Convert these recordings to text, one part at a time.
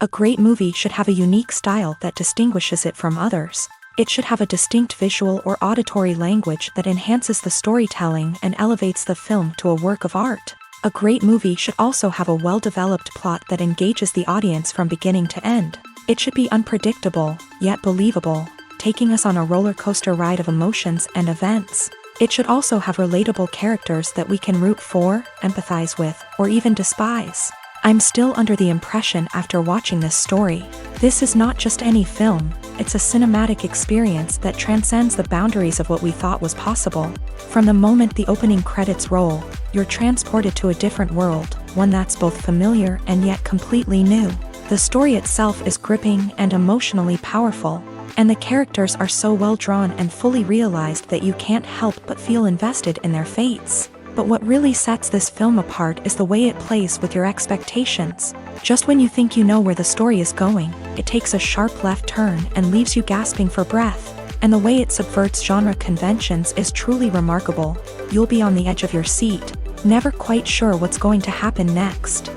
A great movie should have a unique style that distinguishes it from others. It should have a distinct visual or auditory language that enhances the storytelling and elevates the film to a work of art. A great movie should also have a well-developed plot that engages the audience from beginning to end. It should be unpredictable, yet believable, taking us on a roller coaster ride of emotions and events. It should also have relatable characters that we can root for, empathize with, or even despise. I'm still under the impression after watching this story. This is not just any film, it's a cinematic experience that transcends the boundaries of what we thought was possible. From the moment the opening credits roll, you're transported to a different world, one that's both familiar and yet completely new. The story itself is gripping and emotionally powerful, and the characters are so well drawn and fully realized that you can't help but feel invested in their fates. But what really sets this film apart is the way it plays with your expectations. Just when you think you know where the story is going, it takes a sharp left turn and leaves you gasping for breath. And the way it subverts genre conventions is truly remarkable. You'll be on the edge of your seat, never quite sure what's going to happen next.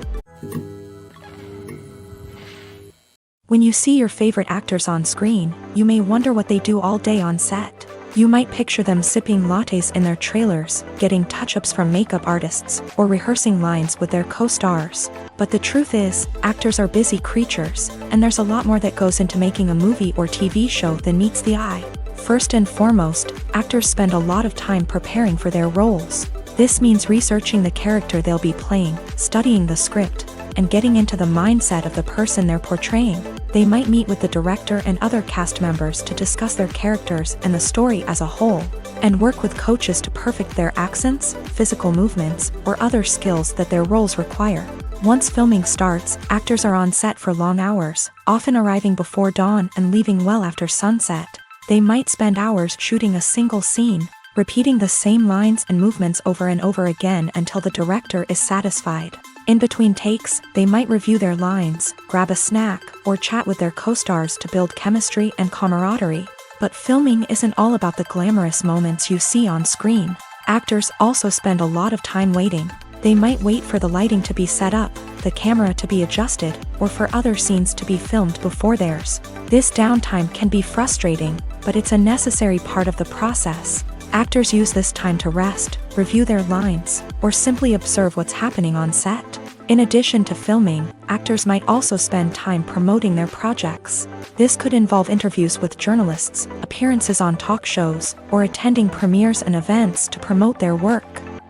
When you see your favorite actors on screen, you may wonder what they do all day on set. You might picture them sipping lattes in their trailers, getting touch-ups from makeup artists, or rehearsing lines with their co-stars. But the truth is, actors are busy creatures, and there's a lot more that goes into making a movie or TV show than meets the eye. First and foremost, actors spend a lot of time preparing for their roles. This means researching the character they'll be playing, studying the script, and getting into the mindset of the person they're portraying. They might meet with the director and other cast members to discuss their characters and the story as a whole, and work with coaches to perfect their accents, physical movements, or other skills that their roles require. Once filming starts, actors are on set for long hours, often arriving before dawn and leaving well after sunset. They might spend hours shooting a single scene, repeating the same lines and movements over and over again until the director is satisfied. In between takes, they might review their lines, grab a snack, or chat with their co-stars to build chemistry and camaraderie. But filming isn't all about the glamorous moments you see on screen. Actors also spend a lot of time waiting. They might wait for the lighting to be set up, the camera to be adjusted, or for other scenes to be filmed before theirs. This downtime can be frustrating, but it's a necessary part of the process. Actors use this time to rest, review their lines, or simply observe what's happening on set. In addition to filming, actors might also spend time promoting their projects. This could involve interviews with journalists, appearances on talk shows, or attending premieres and events to promote their work.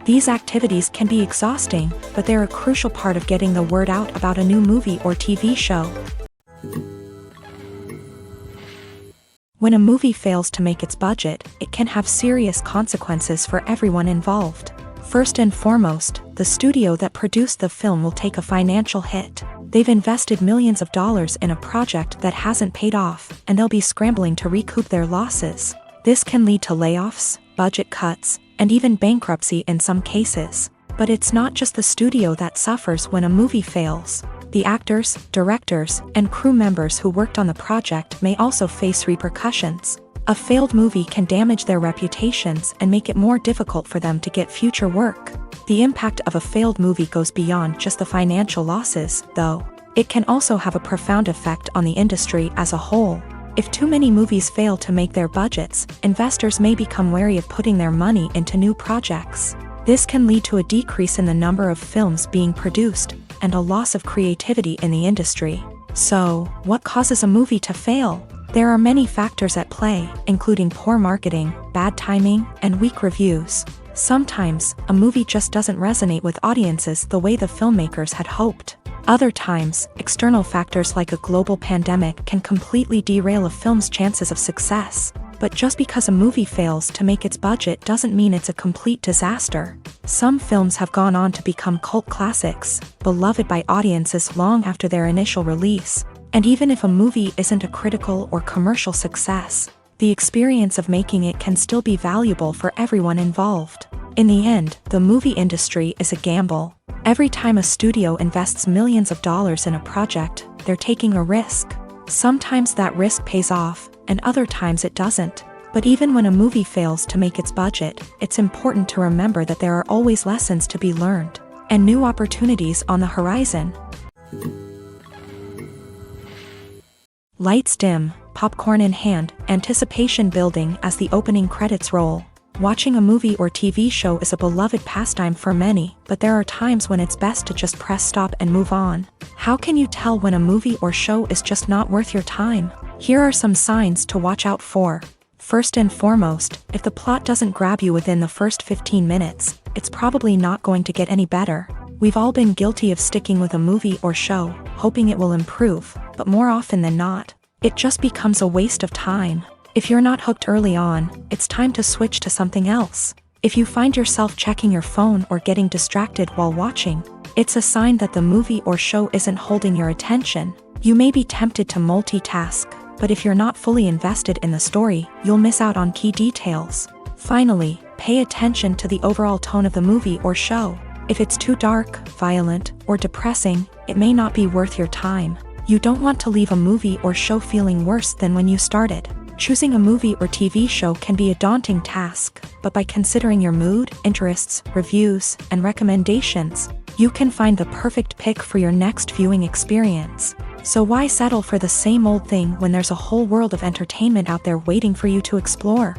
These activities can be exhausting, but they're a crucial part of getting the word out about a new movie or TV show. When a movie fails to make its budget, it can have serious consequences for everyone involved. First and foremost, the studio that produced the film will take a financial hit. They've invested millions of dollars in a project that hasn't paid off, and they'll be scrambling to recoup their losses. This can lead to layoffs, budget cuts, and even bankruptcy in some cases. But it's not just the studio that suffers when a movie fails. The actors, directors, and crew members who worked on the project may also face repercussions. A failed movie can damage their reputations and make it more difficult for them to get future work. The impact of a failed movie goes beyond just the financial losses, though. It can also have a profound effect on the industry as a whole. If too many movies fail to make their budgets, investors may become wary of putting their money into new projects. This can lead to a decrease in the number of films being produced, and a loss of creativity in the industry. So, what causes a movie to fail? There are many factors at play, including poor marketing, bad timing, and weak reviews. Sometimes, a movie just doesn't resonate with audiences the way the filmmakers had hoped. Other times, external factors like a global pandemic can completely derail a film's chances of success. But just because a movie fails to make its budget doesn't mean it's a complete disaster. Some films have gone on to become cult classics, beloved by audiences long after their initial release. And even if a movie isn't a critical or commercial success, the experience of making it can still be valuable for everyone involved. In the end, the movie industry is a gamble. Every time a studio invests millions of dollars in a project, they're taking a risk. Sometimes that risk pays off, and other times it doesn't. But even when a movie fails to make its budget, it's important to remember that there are always lessons to be learned, and new opportunities on the horizon. Lights dim, popcorn in hand, anticipation building as the opening credits roll. Watching a movie or TV show is a beloved pastime for many, but there are times when it's best to just press stop and move on. How can you tell when a movie or show is just not worth your time? Here are some signs to watch out for. First and foremost, if the plot doesn't grab you within the first 15 minutes, it's probably not going to get any better. We've all been guilty of sticking with a movie or show, hoping it will improve, but more often than not, it just becomes a waste of time. If you're not hooked early on, it's time to switch to something else. If you find yourself checking your phone or getting distracted while watching, it's a sign that the movie or show isn't holding your attention. You may be tempted to multitask, but if you're not fully invested in the story, you'll miss out on key details. Finally, pay attention to the overall tone of the movie or show. If it's too dark, violent, or depressing, it may not be worth your time. You don't want to leave a movie or show feeling worse than when you started. Choosing a movie or TV show can be a daunting task, but by considering your mood, interests, reviews, and recommendations, you can find the perfect pick for your next viewing experience. So why settle for the same old thing when there's a whole world of entertainment out there waiting for you to explore?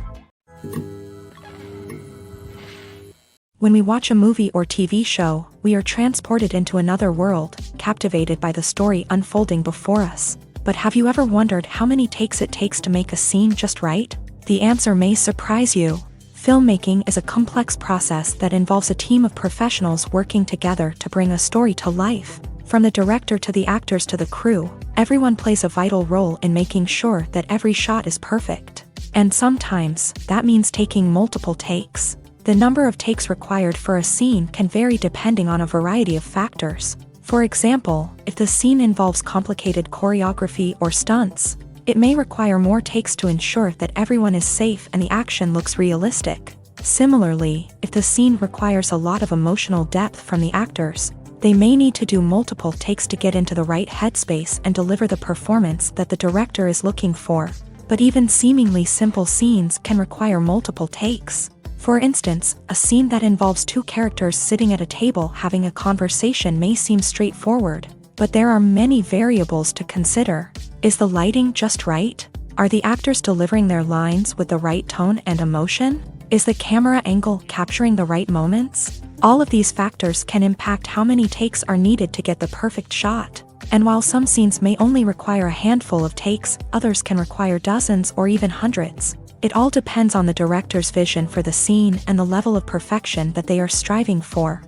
When we watch a movie or TV show, we are transported into another world, captivated by the story unfolding before us. But have you ever wondered how many takes it takes to make a scene just right? The answer may surprise you. Filmmaking is a complex process that involves a team of professionals working together to bring a story to life. From the director to the actors to the crew, everyone plays a vital role in making sure that every shot is perfect. And sometimes, that means taking multiple takes. The number of takes required for a scene can vary depending on a variety of factors. For example, if the scene involves complicated choreography or stunts, it may require more takes to ensure that everyone is safe and the action looks realistic. Similarly, if the scene requires a lot of emotional depth from the actors, they may need to do multiple takes to get into the right headspace and deliver the performance that the director is looking for. But even seemingly simple scenes can require multiple takes. For instance, a scene that involves two characters sitting at a table having a conversation may seem straightforward, but there are many variables to consider. Is the lighting just right? Are the actors delivering their lines with the right tone and emotion? Is the camera angle capturing the right moments? All of these factors can impact how many takes are needed to get the perfect shot. And while some scenes may only require a handful of takes, others can require dozens or even hundreds. It all depends on the director's vision for the scene and the level of perfection that they are striving for.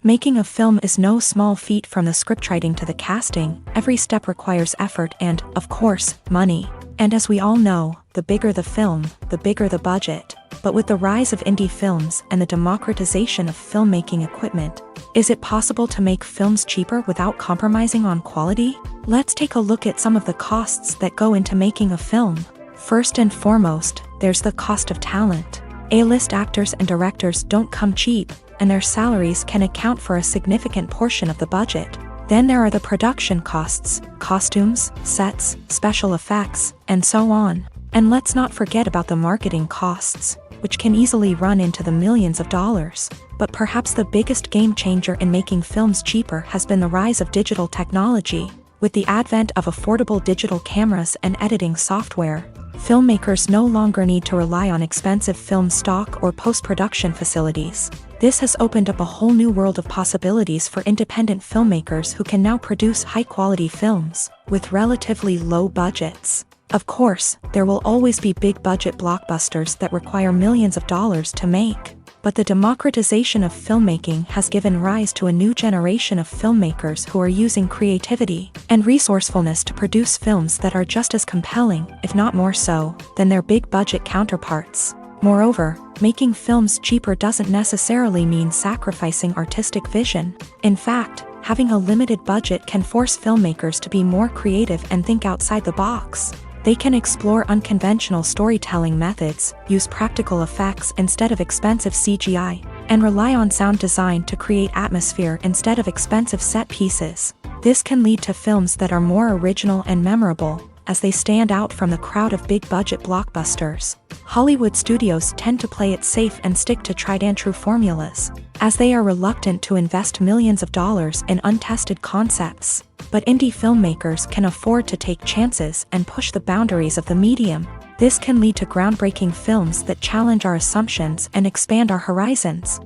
Making a film is no small feat. From the scriptwriting to the casting, every step requires effort and, of course, money. And as we all know, the bigger the film, the bigger the budget. But with the rise of indie films and the democratization of filmmaking equipment, is it possible to make films cheaper without compromising on quality? Let's take a look at some of the costs that go into making a film. First and foremost, there's the cost of talent. A-list actors and directors don't come cheap, and their salaries can account for a significant portion of the budget. Then there are the production costs, costumes, sets, special effects, and so on. And let's not forget about the marketing costs, which can easily run into the millions of dollars. But perhaps the biggest game changer in making films cheaper has been the rise of digital technology. With the advent of affordable digital cameras and editing software, Filmmakers no longer need to rely on expensive film stock or post-production facilities. This has opened up a whole new world of possibilities for independent filmmakers who can now produce high-quality films with relatively low budgets. Of course, there will always be big-budget blockbusters that require millions of dollars to make. But the democratization of filmmaking has given rise to a new generation of filmmakers who are using creativity and resourcefulness to produce films that are just as compelling, if not more so, than their big-budget counterparts. Moreover, making films cheaper doesn't necessarily mean sacrificing artistic vision. In fact, having a limited budget can force filmmakers to be more creative and think outside the box. They can explore unconventional storytelling methods, use practical effects instead of expensive CGI, and rely on sound design to create atmosphere instead of expensive set pieces. This can lead to films that are more original and memorable, as they stand out from the crowd of big-budget blockbusters. Hollywood studios tend to play it safe and stick to tried-and-true formulas, as they are reluctant to invest millions of dollars in untested concepts. But indie filmmakers can afford to take chances and push the boundaries of the medium. This can lead to groundbreaking films that challenge our assumptions and expand our horizons.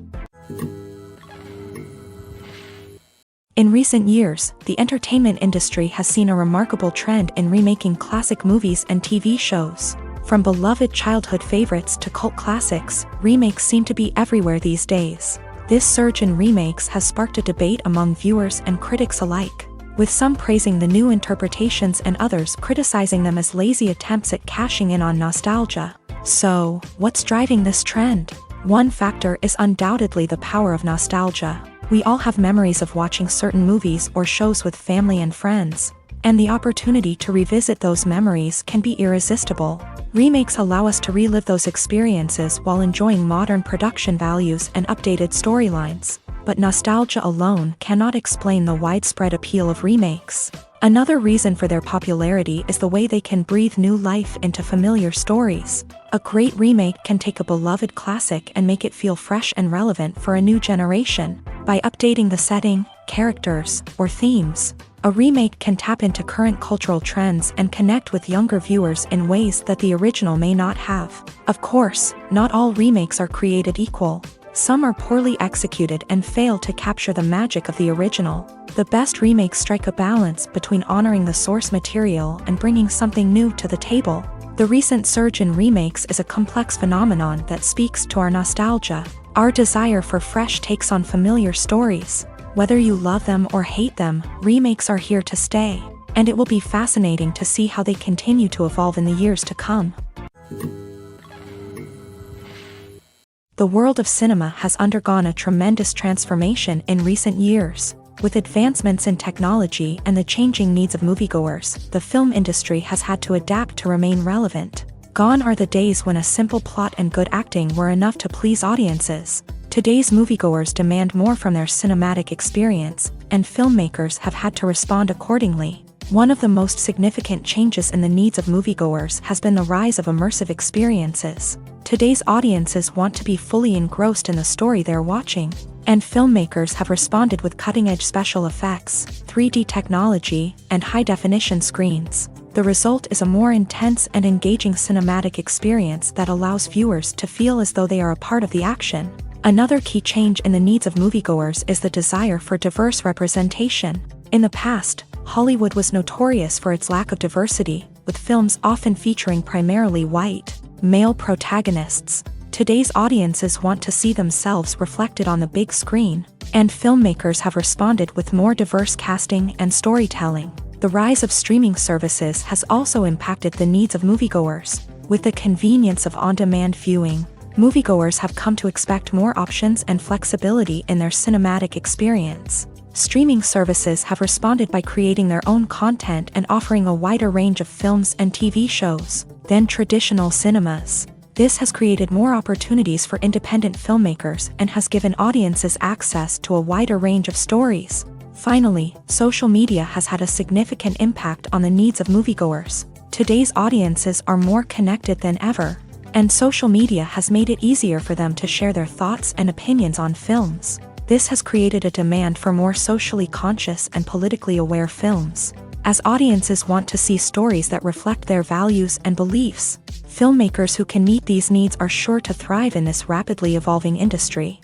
In recent years, the entertainment industry has seen a remarkable trend in remaking classic movies and TV shows. From beloved childhood favorites to cult classics, remakes seem to be everywhere these days. This surge in remakes has sparked a debate among viewers and critics alike, with some praising the new interpretations and others criticizing them as lazy attempts at cashing in on nostalgia. So, what's driving this trend? One factor is undoubtedly the power of nostalgia. We all have memories of watching certain movies or shows with family and friends, and the opportunity to revisit those memories can be irresistible. Remakes allow us to relive those experiences while enjoying modern production values and updated storylines. But nostalgia alone cannot explain the widespread appeal of remakes. Another reason for their popularity is the way they can breathe new life into familiar stories. A great remake can take a beloved classic and make it feel fresh and relevant for a new generation. By updating the setting, characters, or themes, a remake can tap into current cultural trends and connect with younger viewers in ways that the original may not have. Of course, not all remakes are created equal. Some are poorly executed and fail to capture the magic of the original. The best remakes strike a balance between honoring the source material and bringing something new to the table. The recent surge in remakes is a complex phenomenon that speaks to our nostalgia, our desire for fresh takes on familiar stories. Whether you love them or hate them, remakes are here to stay, and it will be fascinating to see how they continue to evolve in the years to come. The world of cinema has undergone a tremendous transformation in recent years. With advancements in technology and the changing needs of moviegoers, the film industry has had to adapt to remain relevant. Gone are the days when a simple plot and good acting were enough to please audiences. Today's moviegoers demand more from their cinematic experience, and filmmakers have had to respond accordingly. One of the most significant changes in the needs of moviegoers has been the rise of immersive experiences. Today's audiences want to be fully engrossed in the story they're watching, and filmmakers have responded with cutting-edge special effects, 3D technology, and high-definition screens. The result is a more intense and engaging cinematic experience that allows viewers to feel as though they are a part of the action. Another key change in the needs of moviegoers is the desire for diverse representation. In the past, Hollywood was notorious for its lack of diversity, with films often featuring primarily white, male protagonists. Today's audiences want to see themselves reflected on the big screen, and filmmakers have responded with more diverse casting and storytelling. The rise of streaming services has also impacted the needs of moviegoers. With the convenience of on-demand viewing, moviegoers have come to expect more options and flexibility in their cinematic experience. Streaming services have responded by creating their own content and offering a wider range of films and TV shows than traditional cinemas. This has created more opportunities for independent filmmakers and has given audiences access to a wider range of stories. Finally, social media has had a significant impact on the needs of moviegoers. Today's audiences are more connected than ever, and social media has made it easier for them to share their thoughts and opinions on films. This has created a demand for more socially conscious and politically aware films. as audiences want to see stories that reflect their values and beliefs. Filmmakers who can meet these needs are sure to thrive in this rapidly evolving industry.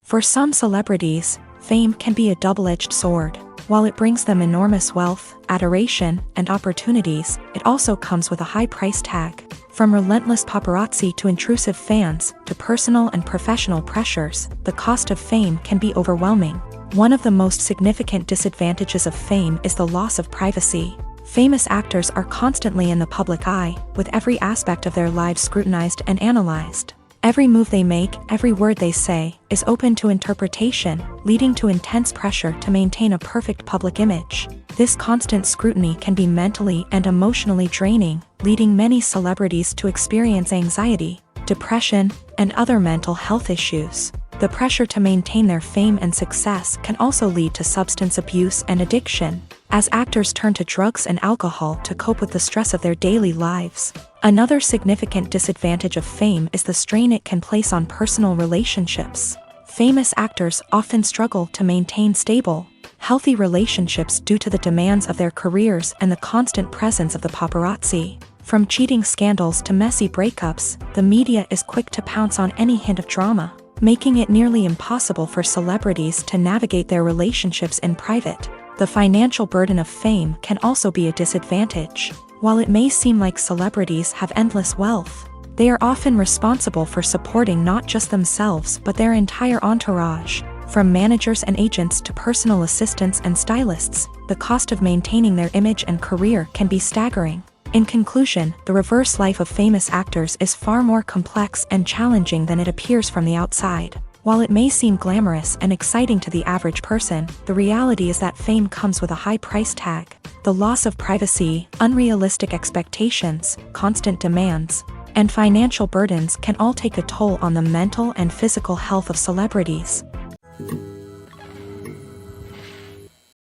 For some celebrities, fame can be a double-edged sword. While it brings them enormous wealth, adoration, and opportunities, it also comes with a high price tag. From relentless paparazzi to intrusive fans, to personal and professional pressures, the cost of fame can be overwhelming. One of the most significant disadvantages of fame is the loss of privacy. Famous actors are constantly in the public eye, with every aspect of their lives scrutinized and analyzed. Every move they make, every word they say, is open to interpretation, leading to intense pressure to maintain a perfect public image. This constant scrutiny can be mentally and emotionally draining, leading many celebrities to experience anxiety, depression, and other mental health issues. The pressure to maintain their fame and success can also lead to substance abuse and addiction, as actors turn to drugs and alcohol to cope with the stress of their daily lives. Another significant disadvantage of fame is the strain it can place on personal relationships. Famous actors often struggle to maintain stable, healthy relationships due to the demands of their careers and the constant presence of the paparazzi. From cheating scandals to messy breakups, the media is quick to pounce on any hint of drama, making it nearly impossible for celebrities to navigate their relationships in private. The financial burden of fame can also be a disadvantage. While it may seem like celebrities have endless wealth, they are often responsible for supporting not just themselves but their entire entourage. From managers and agents to personal assistants and stylists, the cost of maintaining their image and career can be staggering. In conclusion, the reverse life of famous actors is far more complex and challenging than it appears from the outside. While it may seem glamorous and exciting to the average person, the reality is that fame comes with a high price tag. The loss of privacy, unrealistic expectations, constant demands, and financial burdens can all take a toll on the mental and physical health of celebrities.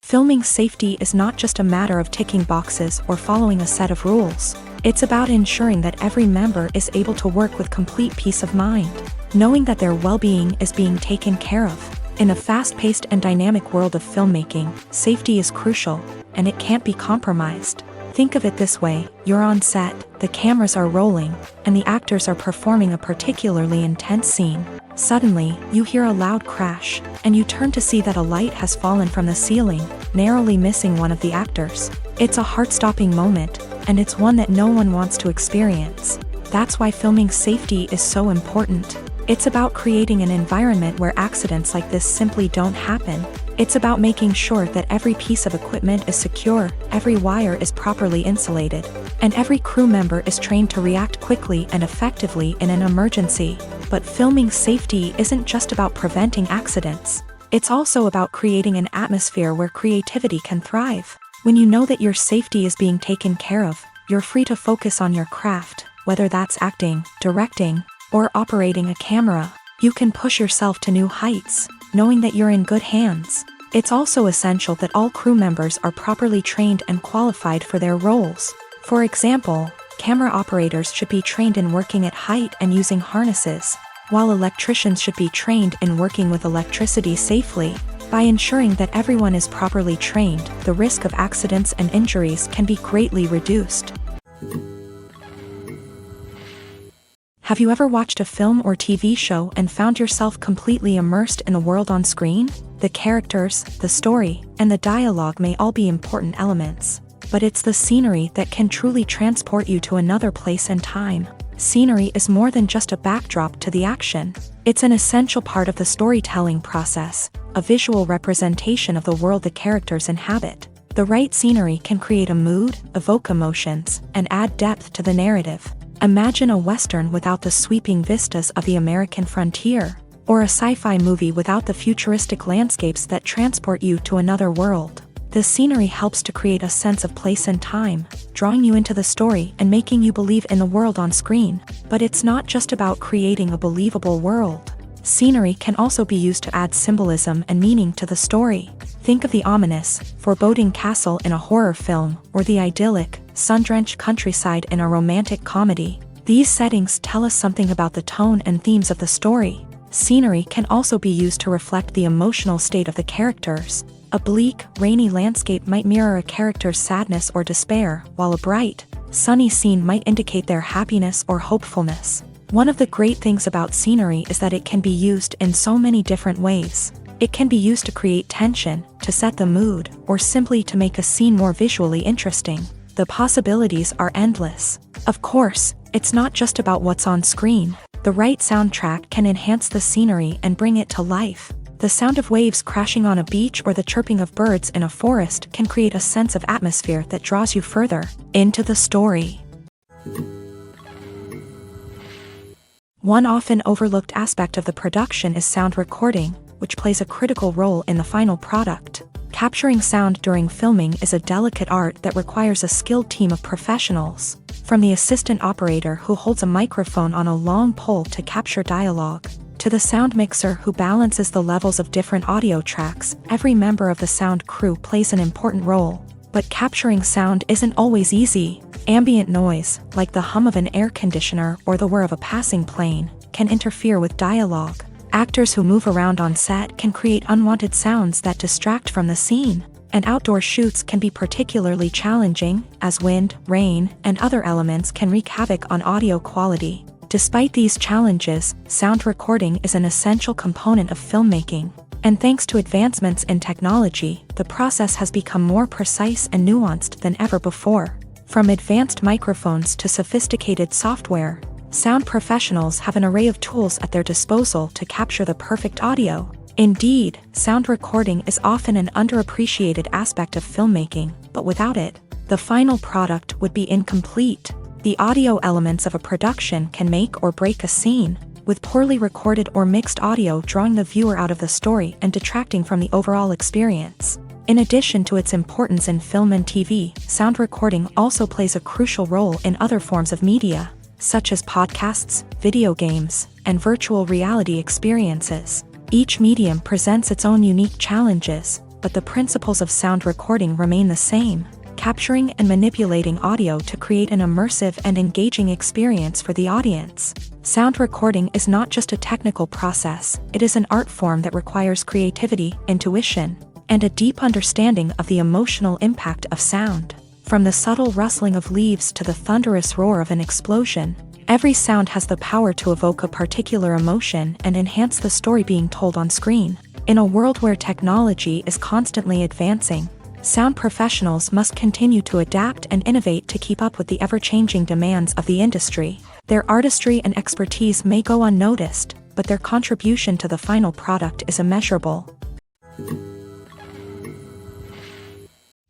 Filming safety is not just a matter of ticking boxes or following a set of rules. It's about ensuring that every member is able to work with complete peace of mind, knowing that their well-being is being taken care of. In a fast-paced and dynamic world of filmmaking, safety is crucial, and it can't be compromised. Think of it this way: you're on set, the cameras are rolling, and the actors are performing a particularly intense scene. Suddenly, you hear a loud crash, and you turn to see that a light has fallen from the ceiling, narrowly missing one of the actors. It's a heart-stopping moment, and it's one that no one wants to experience. That's why filming safety is so important. It's about creating an environment where accidents like this simply don't happen. It's about making sure that every piece of equipment is secure, every wire is properly insulated, and every crew member is trained to react quickly and effectively in an emergency. But filming safety isn't just about preventing accidents. It's also about creating an atmosphere where creativity can thrive. When you know that your safety is being taken care of, you're free to focus on your craft, whether that's acting, directing, or operating a camera. You can push yourself to new heights, knowing that you're in good hands. It's also essential that all crew members are properly trained and qualified for their roles. For example, camera operators should be trained in working at height and using harnesses, while electricians should be trained in working with electricity safely. By ensuring that everyone is properly trained, the risk of accidents and injuries can be greatly reduced. Have you ever watched a film or TV show and found yourself completely immersed in the world on screen? The characters, the story, and the dialogue may all be important elements, but it's the scenery that can truly transport you to another place and time. Scenery is more than just a backdrop to the action. It's an essential part of the storytelling process, a visual representation of the world the characters inhabit. The right scenery can create a mood, evoke emotions, and add depth to the narrative. Imagine a Western without the sweeping vistas of the American frontier, or a sci-fi movie without the futuristic landscapes that transport you to another world. The scenery helps to create a sense of place and time, drawing you into the story and making you believe in the world on screen. But it's not just about creating a believable world. Scenery can also be used to add symbolism and meaning to the story. Think of the ominous, foreboding castle in a horror film, or the idyllic, sun-drenched countryside in a romantic comedy. These settings tell us something about the tone and themes of the story. Scenery can also be used to reflect the emotional state of the characters. A bleak, rainy landscape might mirror a character's sadness or despair, while a bright, sunny scene might indicate their happiness or hopefulness. One of the great things about scenery is that it can be used in so many different ways. It can be used to create tension, to set the mood, or simply to make a scene more visually interesting. The possibilities are endless. Of course, it's not just about what's on screen. The right soundtrack can enhance the scenery and bring it to life. The sound of waves crashing on a beach or the chirping of birds in a forest can create a sense of atmosphere that draws you further into the story. One often overlooked aspect of the production is sound recording, which plays a critical role in the final product. Capturing sound during filming is a delicate art that requires a skilled team of professionals. From the assistant operator who holds a microphone on a long pole to capture dialogue, to the sound mixer who balances the levels of different audio tracks, every member of the sound crew plays an important role. But capturing sound isn't always easy. Ambient noise, like the hum of an air conditioner or the whir of a passing plane, can interfere with dialogue. Actors who move around on set can create unwanted sounds that distract from the scene. And outdoor shoots can be particularly challenging, as wind, rain, and other elements can wreak havoc on audio quality. Despite these challenges, sound recording is an essential component of filmmaking. And thanks to advancements in technology, the process has become more precise and nuanced than ever before. From advanced microphones to sophisticated software, sound professionals have an array of tools at their disposal to capture the perfect audio. Indeed, sound recording is often an underappreciated aspect of filmmaking, but without it, the final product would be incomplete. The audio elements of a production can make or break a scene, with poorly recorded or mixed audio drawing the viewer out of the story and detracting from the overall experience. In addition to its importance in film and TV, sound recording also plays a crucial role in other forms of media, such as podcasts, video games, and virtual reality experiences. Each medium presents its own unique challenges, but the principles of sound recording remain the same: capturing and manipulating audio to create an immersive and engaging experience for the audience. Sound recording is not just a technical process, it is an art form that requires creativity, intuition, and a deep understanding of the emotional impact of sound. From the subtle rustling of leaves to the thunderous roar of an explosion, every sound has the power to evoke a particular emotion and enhance the story being told on screen. In a world where technology is constantly advancing, sound professionals must continue to adapt and innovate to keep up with the ever-changing demands of the industry. Their artistry and expertise may go unnoticed, but their contribution to the final product is immeasurable.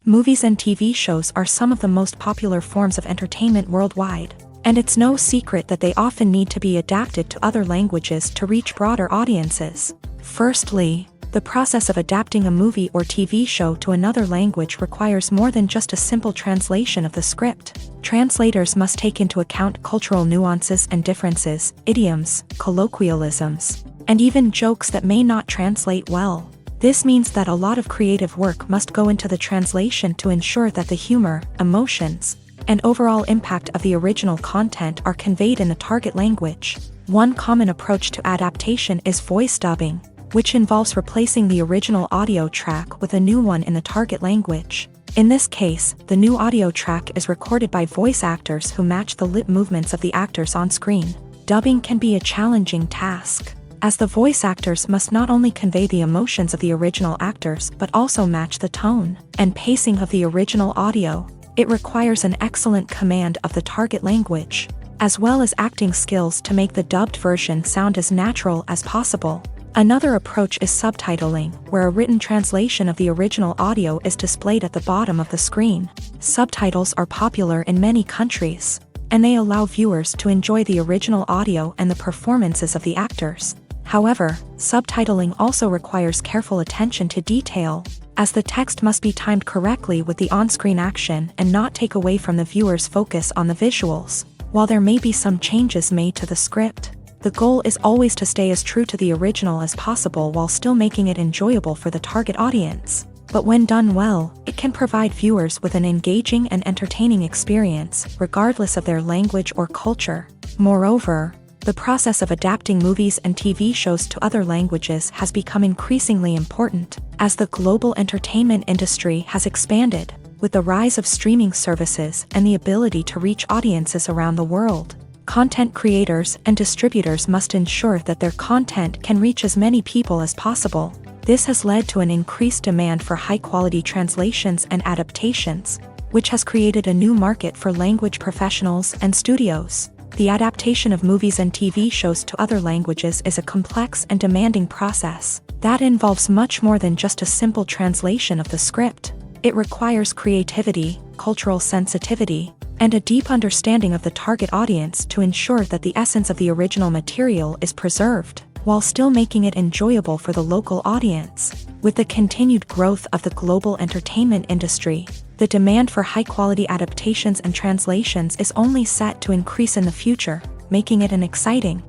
Movies and TV shows are some of the most popular forms of entertainment worldwide, and it's no secret that they often need to be adapted to other languages to reach broader audiences. Firstly, the process of adapting a movie or TV show to another language requires more than just a simple translation of the script. Translators must take into account cultural nuances and differences, idioms, colloquialisms, and even jokes that may not translate well. This means that a lot of creative work must go into the translation to ensure that the humor, emotions, and overall impact of the original content are conveyed in the target language. One common approach to adaptation is voice dubbing, which involves replacing the original audio track with a new one in the target language. In this case, the new audio track is recorded by voice actors who match the lip movements of the actors on screen. Dubbing can be a challenging task, as the voice actors must not only convey the emotions of the original actors but also match the tone and pacing of the original audio. It requires an excellent command of the target language, as well as acting skills to make the dubbed version sound as natural as possible. Another approach is subtitling, where a written translation of the original audio is displayed at the bottom of the screen. Subtitles are popular in many countries, and they allow viewers to enjoy the original audio and the performances of the actors. However, subtitling also requires careful attention to detail, as the text must be timed correctly with the on-screen action and not take away from the viewer's focus on the visuals. While there may be some changes made to the script, the goal is always to stay as true to the original as possible while still making it enjoyable for the target audience. But when done well, it can provide viewers with an engaging and entertaining experience, regardless of their language or culture. Moreover, The process of adapting movies and TV shows to other languages has become increasingly important as the global entertainment industry has expanded, with the rise of streaming services and the ability to reach audiences around the world. Content creators and distributors must ensure that their content can reach as many people as possible. This has led to an increased demand for high-quality translations and adaptations, which has created a new market for language professionals and studios. The adaptation of movies and TV shows to other languages is a complex and demanding process that involves much more than just a simple translation of the script. It requires creativity, cultural sensitivity, and a deep understanding of the target audience to ensure that the essence of the original material is preserved, while still making it enjoyable for the local audience. With the continued growth of the global entertainment industry, the demand for high-quality adaptations and translations is only set to increase in the future, making it an exciting.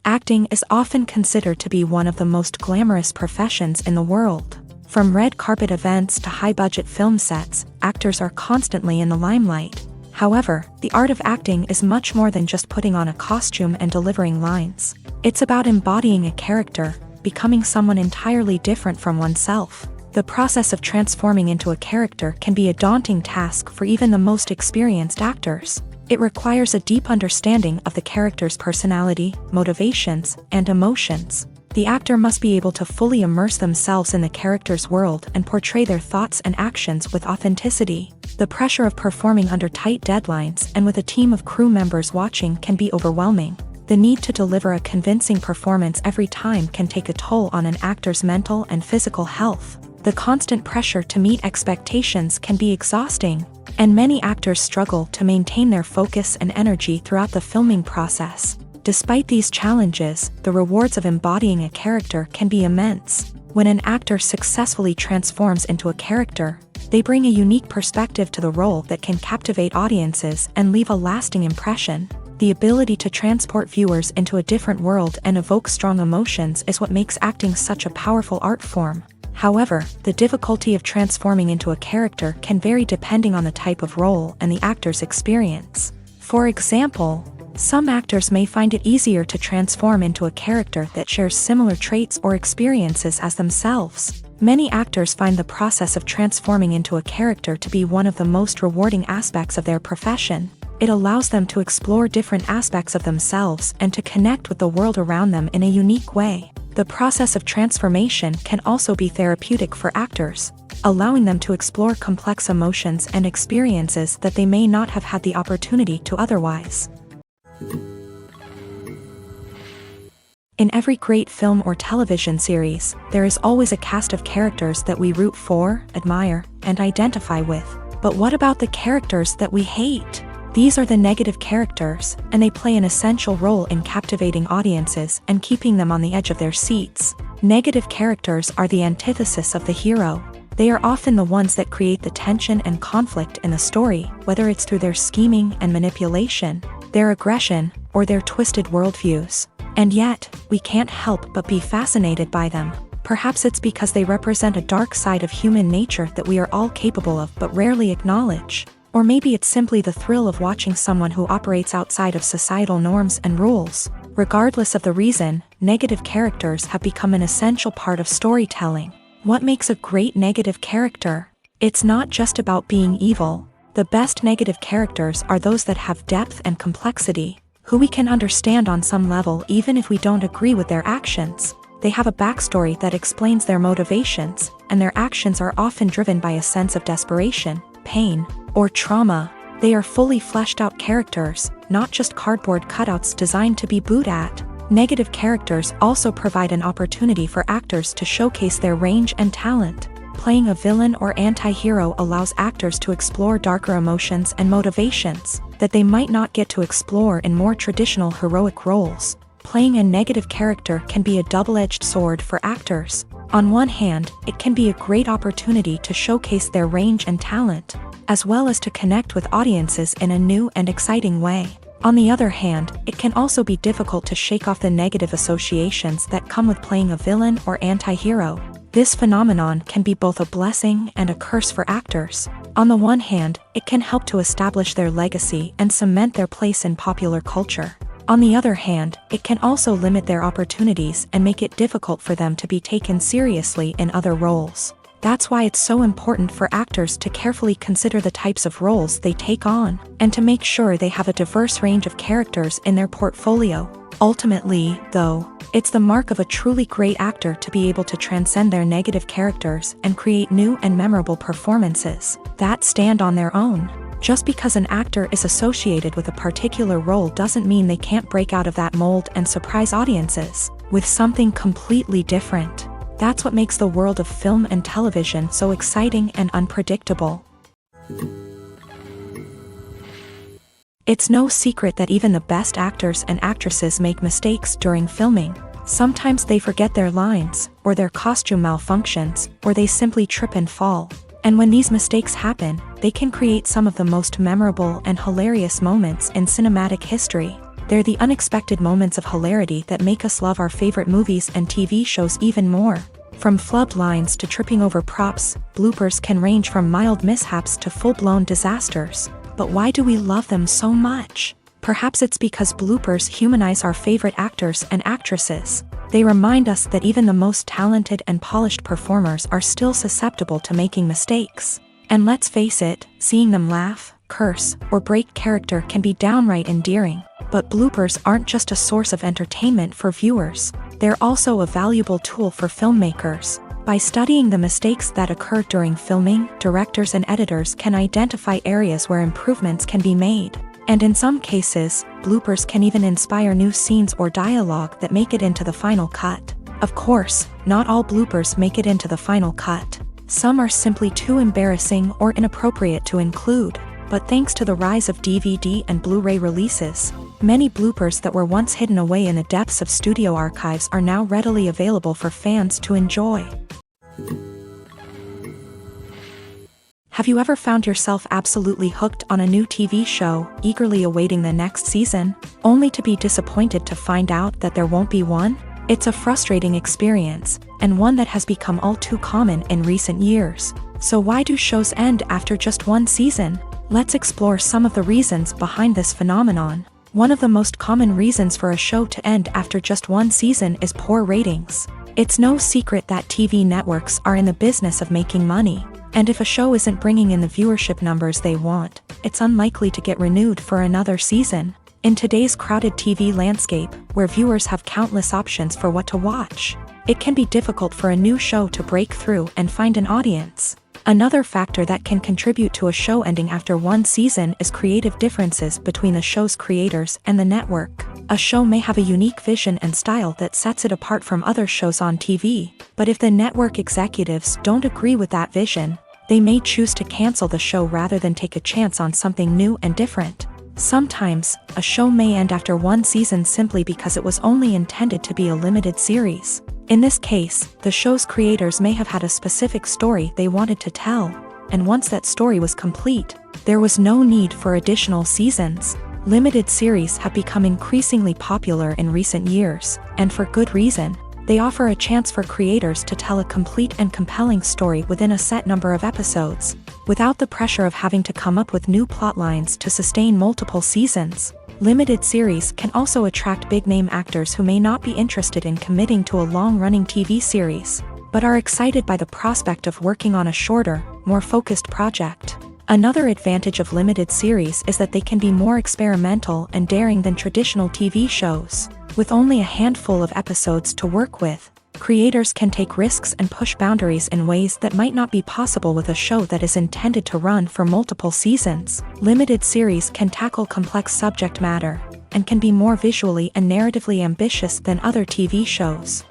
Acting is often considered to be one of the most glamorous professions in the world. From red carpet events to high-budget film sets, actors are constantly in the limelight. However, the art of acting is much more than just putting on a costume and delivering lines. It's about embodying a character, becoming someone entirely different from oneself. The process of transforming into a character can be a daunting task for even the most experienced actors. It requires a deep understanding of the character's personality, motivations, and emotions. The actor must be able to fully immerse themselves in the character's world and portray their thoughts and actions with authenticity. The pressure of performing under tight deadlines and with a team of crew members watching can be overwhelming. The need to deliver a convincing performance every time can take a toll on an actor's mental and physical health. The constant pressure to meet expectations can be exhausting, and many actors struggle to maintain their focus and energy throughout the filming process. Despite these challenges, the rewards of embodying a character can be immense. When an actor successfully transforms into a character, they bring a unique perspective to the role that can captivate audiences and leave a lasting impression. The ability to transport viewers into a different world and evoke strong emotions is what makes acting such a powerful art form. However, the difficulty of transforming into a character can vary depending on the type of role and the actor's experience. For example, some actors may find it easier to transform into a character that shares similar traits or experiences as themselves. Many actors find the process of transforming into a character to be one of the most rewarding aspects of their profession. It allows them to explore different aspects of themselves and to connect with the world around them in a unique way. The process of transformation can also be therapeutic for actors, allowing them to explore complex emotions and experiences that they may not have had the opportunity to otherwise. In every great film or television series, there is always a cast of characters that we root for, admire, and identify with. But what about the characters that we hate? These are the negative characters, and they play an essential role in captivating audiences and keeping them on the edge of their seats. Negative characters are the antithesis of the hero. They are often the ones that create the tension and conflict in the story, whether it's through their scheming and manipulation, their aggression, or their twisted worldviews. And yet, we can't help but be fascinated by them. Perhaps it's because they represent a dark side of human nature that we are all capable of but rarely acknowledge. Or maybe it's simply the thrill of watching someone who operates outside of societal norms and rules. Regardless of the reason, negative characters have become an essential part of storytelling. What makes a great negative character? It's not just about being evil. The best negative characters are those that have depth and complexity, who we can understand on some level even if we don't agree with their actions. They have a backstory that explains their motivations, and their actions are often driven by a sense of desperation, pain, or trauma. They are fully fleshed out characters, not just cardboard cutouts designed to be booed at. Negative characters also provide an opportunity for actors to showcase their range and talent. Playing a villain or anti-hero allows actors to explore darker emotions and motivations that they might not get to explore in more traditional heroic roles. Playing a negative character can be a double-edged sword for actors. On one hand, it can be a great opportunity to showcase their range and talent, as well as to connect with audiences in a new and exciting way. On the other hand, it can also be difficult to shake off the negative associations that come with playing a villain or anti-hero. This phenomenon can be both a blessing and a curse for actors. On the one hand, it can help to establish their legacy and cement their place in popular culture. On the other hand, it can also limit their opportunities and make it difficult for them to be taken seriously in other roles. That's why it's so important for actors to carefully consider the types of roles they take on, and to make sure they have a diverse range of characters in their portfolio. Ultimately, though, it's the mark of a truly great actor to be able to transcend their negative characters and create new and memorable performances that stand on their own. Just because an actor is associated with a particular role doesn't mean they can't break out of that mold and surprise audiences with something completely different. That's what makes the world of film and television so exciting and unpredictable. It's no secret that even the best actors and actresses make mistakes during filming. Sometimes they forget their lines, or their costume malfunctions, or they simply trip and fall. And when these mistakes happen, they can create some of the most memorable and hilarious moments in cinematic history. They're the unexpected moments of hilarity that make us love our favorite movies and TV shows even more. From flubbed lines to tripping over props, bloopers can range from mild mishaps to full-blown disasters. But why do we love them so much? Perhaps it's because bloopers humanize our favorite actors and actresses. They remind us that even the most talented and polished performers are still susceptible to making mistakes. And let's face it, seeing them laugh, curse, or break character can be downright endearing. But bloopers aren't just a source of entertainment for viewers. They're also a valuable tool for filmmakers. By studying the mistakes that occur during filming, directors and editors can identify areas where improvements can be made. And in some cases, bloopers can even inspire new scenes or dialogue that make it into the final cut. Of course, not all bloopers make it into the final cut. Some are simply too embarrassing or inappropriate to include. But thanks to the rise of DVD and Blu-ray releases, many bloopers that were once hidden away in the depths of studio archives are now readily available for fans to enjoy. Have you ever found yourself absolutely hooked on a new TV show, eagerly awaiting the next season, only to be disappointed to find out that there won't be one? It's a frustrating experience, and one that has become all too common in recent years. So why do shows end after just one season? Let's explore some of the reasons behind this phenomenon. One of the most common reasons for a show to end after just one season is poor ratings. It's no secret that TV networks are in the business of making money. And if a show isn't bringing in the viewership numbers they want, it's unlikely to get renewed for another season. In today's crowded TV landscape, where viewers have countless options for what to watch, it can be difficult for a new show to break through and find an audience. Another factor that can contribute to a show ending after one season is creative differences between the show's creators and the network. A show may have a unique vision and style that sets it apart from other shows on TV, but if the network executives don't agree with that vision, they may choose to cancel the show rather than take a chance on something new and different. Sometimes, a show may end after one season simply because it was only intended to be a limited series. In this case, the show's creators may have had a specific story they wanted to tell, and once that story was complete, there was no need for additional seasons. Limited series have become increasingly popular in recent years, and for good reason. They offer a chance for creators to tell a complete and compelling story within a set number of episodes, without the pressure of having to come up with new plotlines to sustain multiple seasons. Limited series can also attract big-name actors who may not be interested in committing to a long-running TV series, but are excited by the prospect of working on a shorter, more focused project. Another advantage of limited series is that they can be more experimental and daring than traditional TV shows. With only a handful of episodes to work with, creators can take risks and push boundaries in ways that might not be possible with a show that is intended to run for multiple seasons. Limited series can tackle complex subject matter, and can be more visually and narratively ambitious than other TV shows.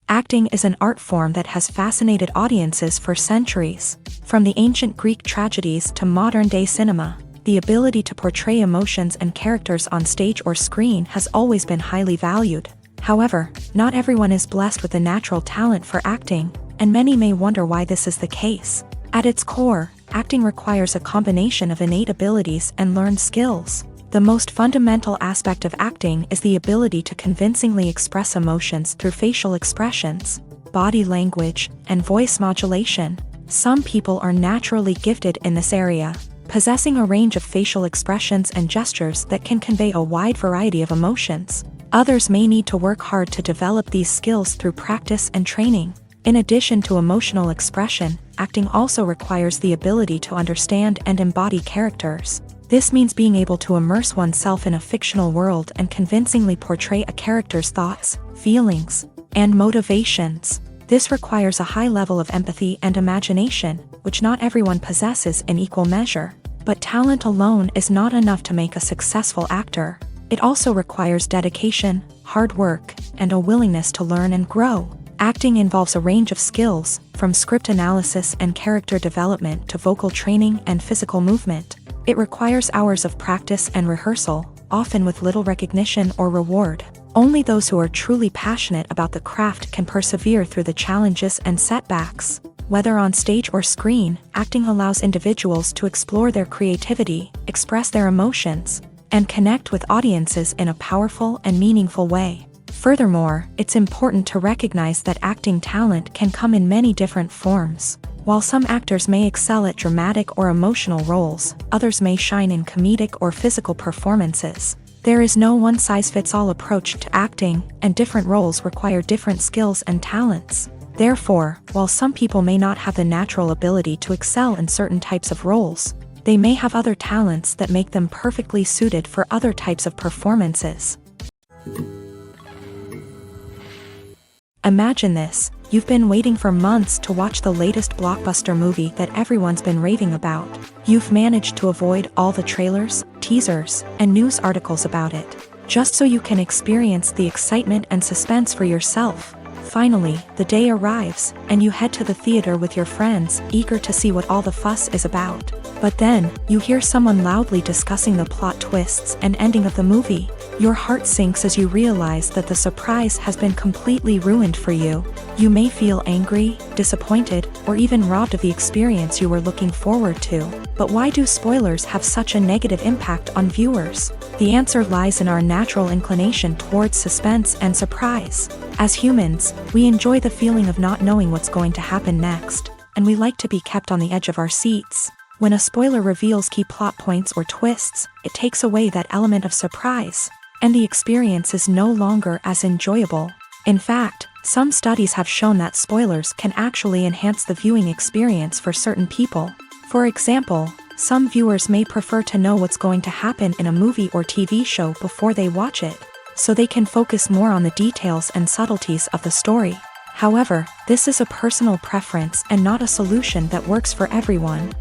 Acting is an art form that has fascinated audiences for centuries. From the ancient Greek tragedies to modern-day cinema, the ability to portray emotions and characters on stage or screen has always been highly valued. However, not everyone is blessed with a natural talent for acting, and many may wonder why this is the case. At its core, acting requires a combination of innate abilities and learned skills. The most fundamental aspect of acting is the ability to convincingly express emotions through facial expressions. body language, and voice modulation. Some people are naturally gifted in this area, possessing a range of facial expressions and gestures that can convey a wide variety of emotions. Others may need to work hard to develop these skills through practice and training. In addition to emotional expression, acting also requires the ability to understand and embody characters. This means being able to immerse oneself in a fictional world and convincingly portray a character's thoughts, feelings, and motivations. This requires a high level of empathy and imagination, which not everyone possesses in equal measure. But talent alone is not enough to make a successful actor. It also requires dedication, hard work, and a willingness to learn and grow. Acting involves a range of skills, from script analysis and character development to vocal training and physical movement. It requires hours of practice and rehearsal, often with little recognition or reward. Only those who are truly passionate about the craft can persevere through the challenges and setbacks. Whether on stage or screen, acting allows individuals to explore their creativity, express their emotions, and connect with audiences in a powerful and meaningful way. Furthermore, it's important to recognize that acting talent can come in many different forms. While some actors may excel at dramatic or emotional roles, others may shine in comedic or physical performances. There is no one-size-fits-all approach to acting, and different roles require different skills and talents. Therefore, while some people may not have the natural ability to excel in certain types of roles, they may have other talents that make them perfectly suited for other types of performances. Imagine this: you've been waiting for months to watch the latest blockbuster movie that everyone's been raving about. You've managed to avoid all the trailers, teasers, and news articles about it, just so you can experience the excitement and suspense for yourself. Finally, the day arrives, and you head to the theater with your friends, eager to see what all the fuss is about. But then, you hear someone loudly discussing the plot twists and ending of the movie. Your heart sinks as you realize that the surprise has been completely ruined for you. You may feel angry, disappointed, or even robbed of the experience you were looking forward to. But why do spoilers have such a negative impact on viewers? The answer lies in our natural inclination towards suspense and surprise. As humans, we enjoy the feeling of not knowing what's going to happen next, and we like to be kept on the edge of our seats. When a spoiler reveals key plot points or twists, it takes away that element of surprise, and the experience is no longer as enjoyable. In fact, some studies have shown that spoilers can actually enhance the viewing experience for certain people. For example, some viewers may prefer to know what's going to happen in a movie or TV show before they watch it, so they can focus more on the details and subtleties of the story. However, this is a personal preference and not a solution that works for everyone.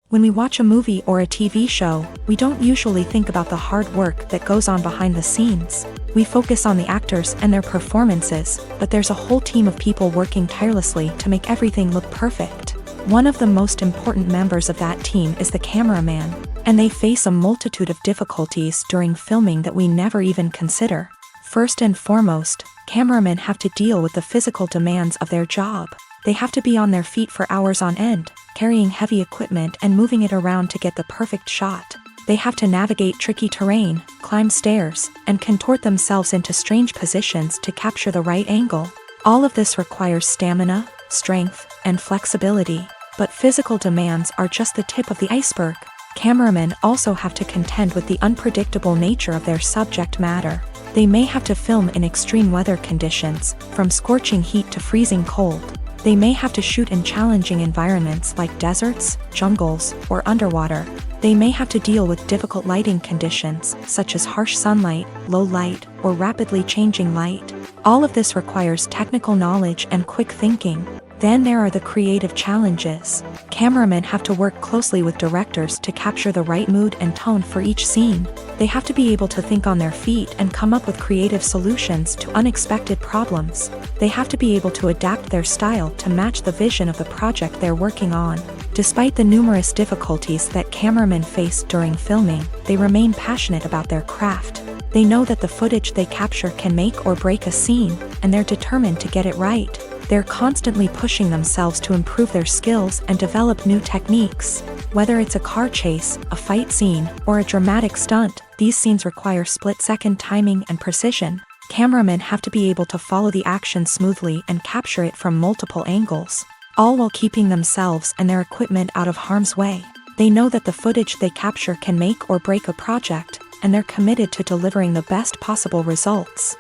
When we watch a movie or a TV show, we don't usually think about the hard work that goes on behind the scenes. We focus on the actors and their performances, but there's a whole team of people working tirelessly to make everything look perfect. One of the most important members of that team is the cameraman, and they face a multitude of difficulties during filming that we never even consider. First and foremost, cameramen have to deal with the physical demands of their job. They have to be on their feet for hours on end, carrying heavy equipment and moving it around to get the perfect shot. They have to navigate tricky terrain, climb stairs, and contort themselves into strange positions to capture the right angle. All of this requires stamina, strength, and flexibility. But physical demands are just the tip of the iceberg. Cameramen also have to contend with the unpredictable nature of their subject matter. They may have to film in extreme weather conditions, from scorching heat to freezing cold. They may have to shoot in challenging environments like deserts, jungles, or underwater. They may have to deal with difficult lighting conditions, such as harsh sunlight, low light, or rapidly changing light. All of this requires technical knowledge and quick thinking. Then there are the creative challenges. Cameramen have to work closely with directors to capture the right mood and tone for each scene. They have to be able to think on their feet and come up with creative solutions to unexpected problems. They have to be able to adapt their style to match the vision of the project they're working on. Despite the numerous difficulties that cameramen face during filming, they remain passionate about their craft. They know that the footage they capture can make or break a scene, and they're determined to get it right. They're constantly pushing themselves to improve their skills and develop new techniques. Whether it's a car chase, a fight scene, or a dramatic stunt, these scenes require split-second timing and precision. Cameramen have to be able to follow the action smoothly and capture it from multiple angles, all while keeping themselves and their equipment out of harm's way. They know that the footage they capture can make or break a project, and they're committed to delivering the best possible results.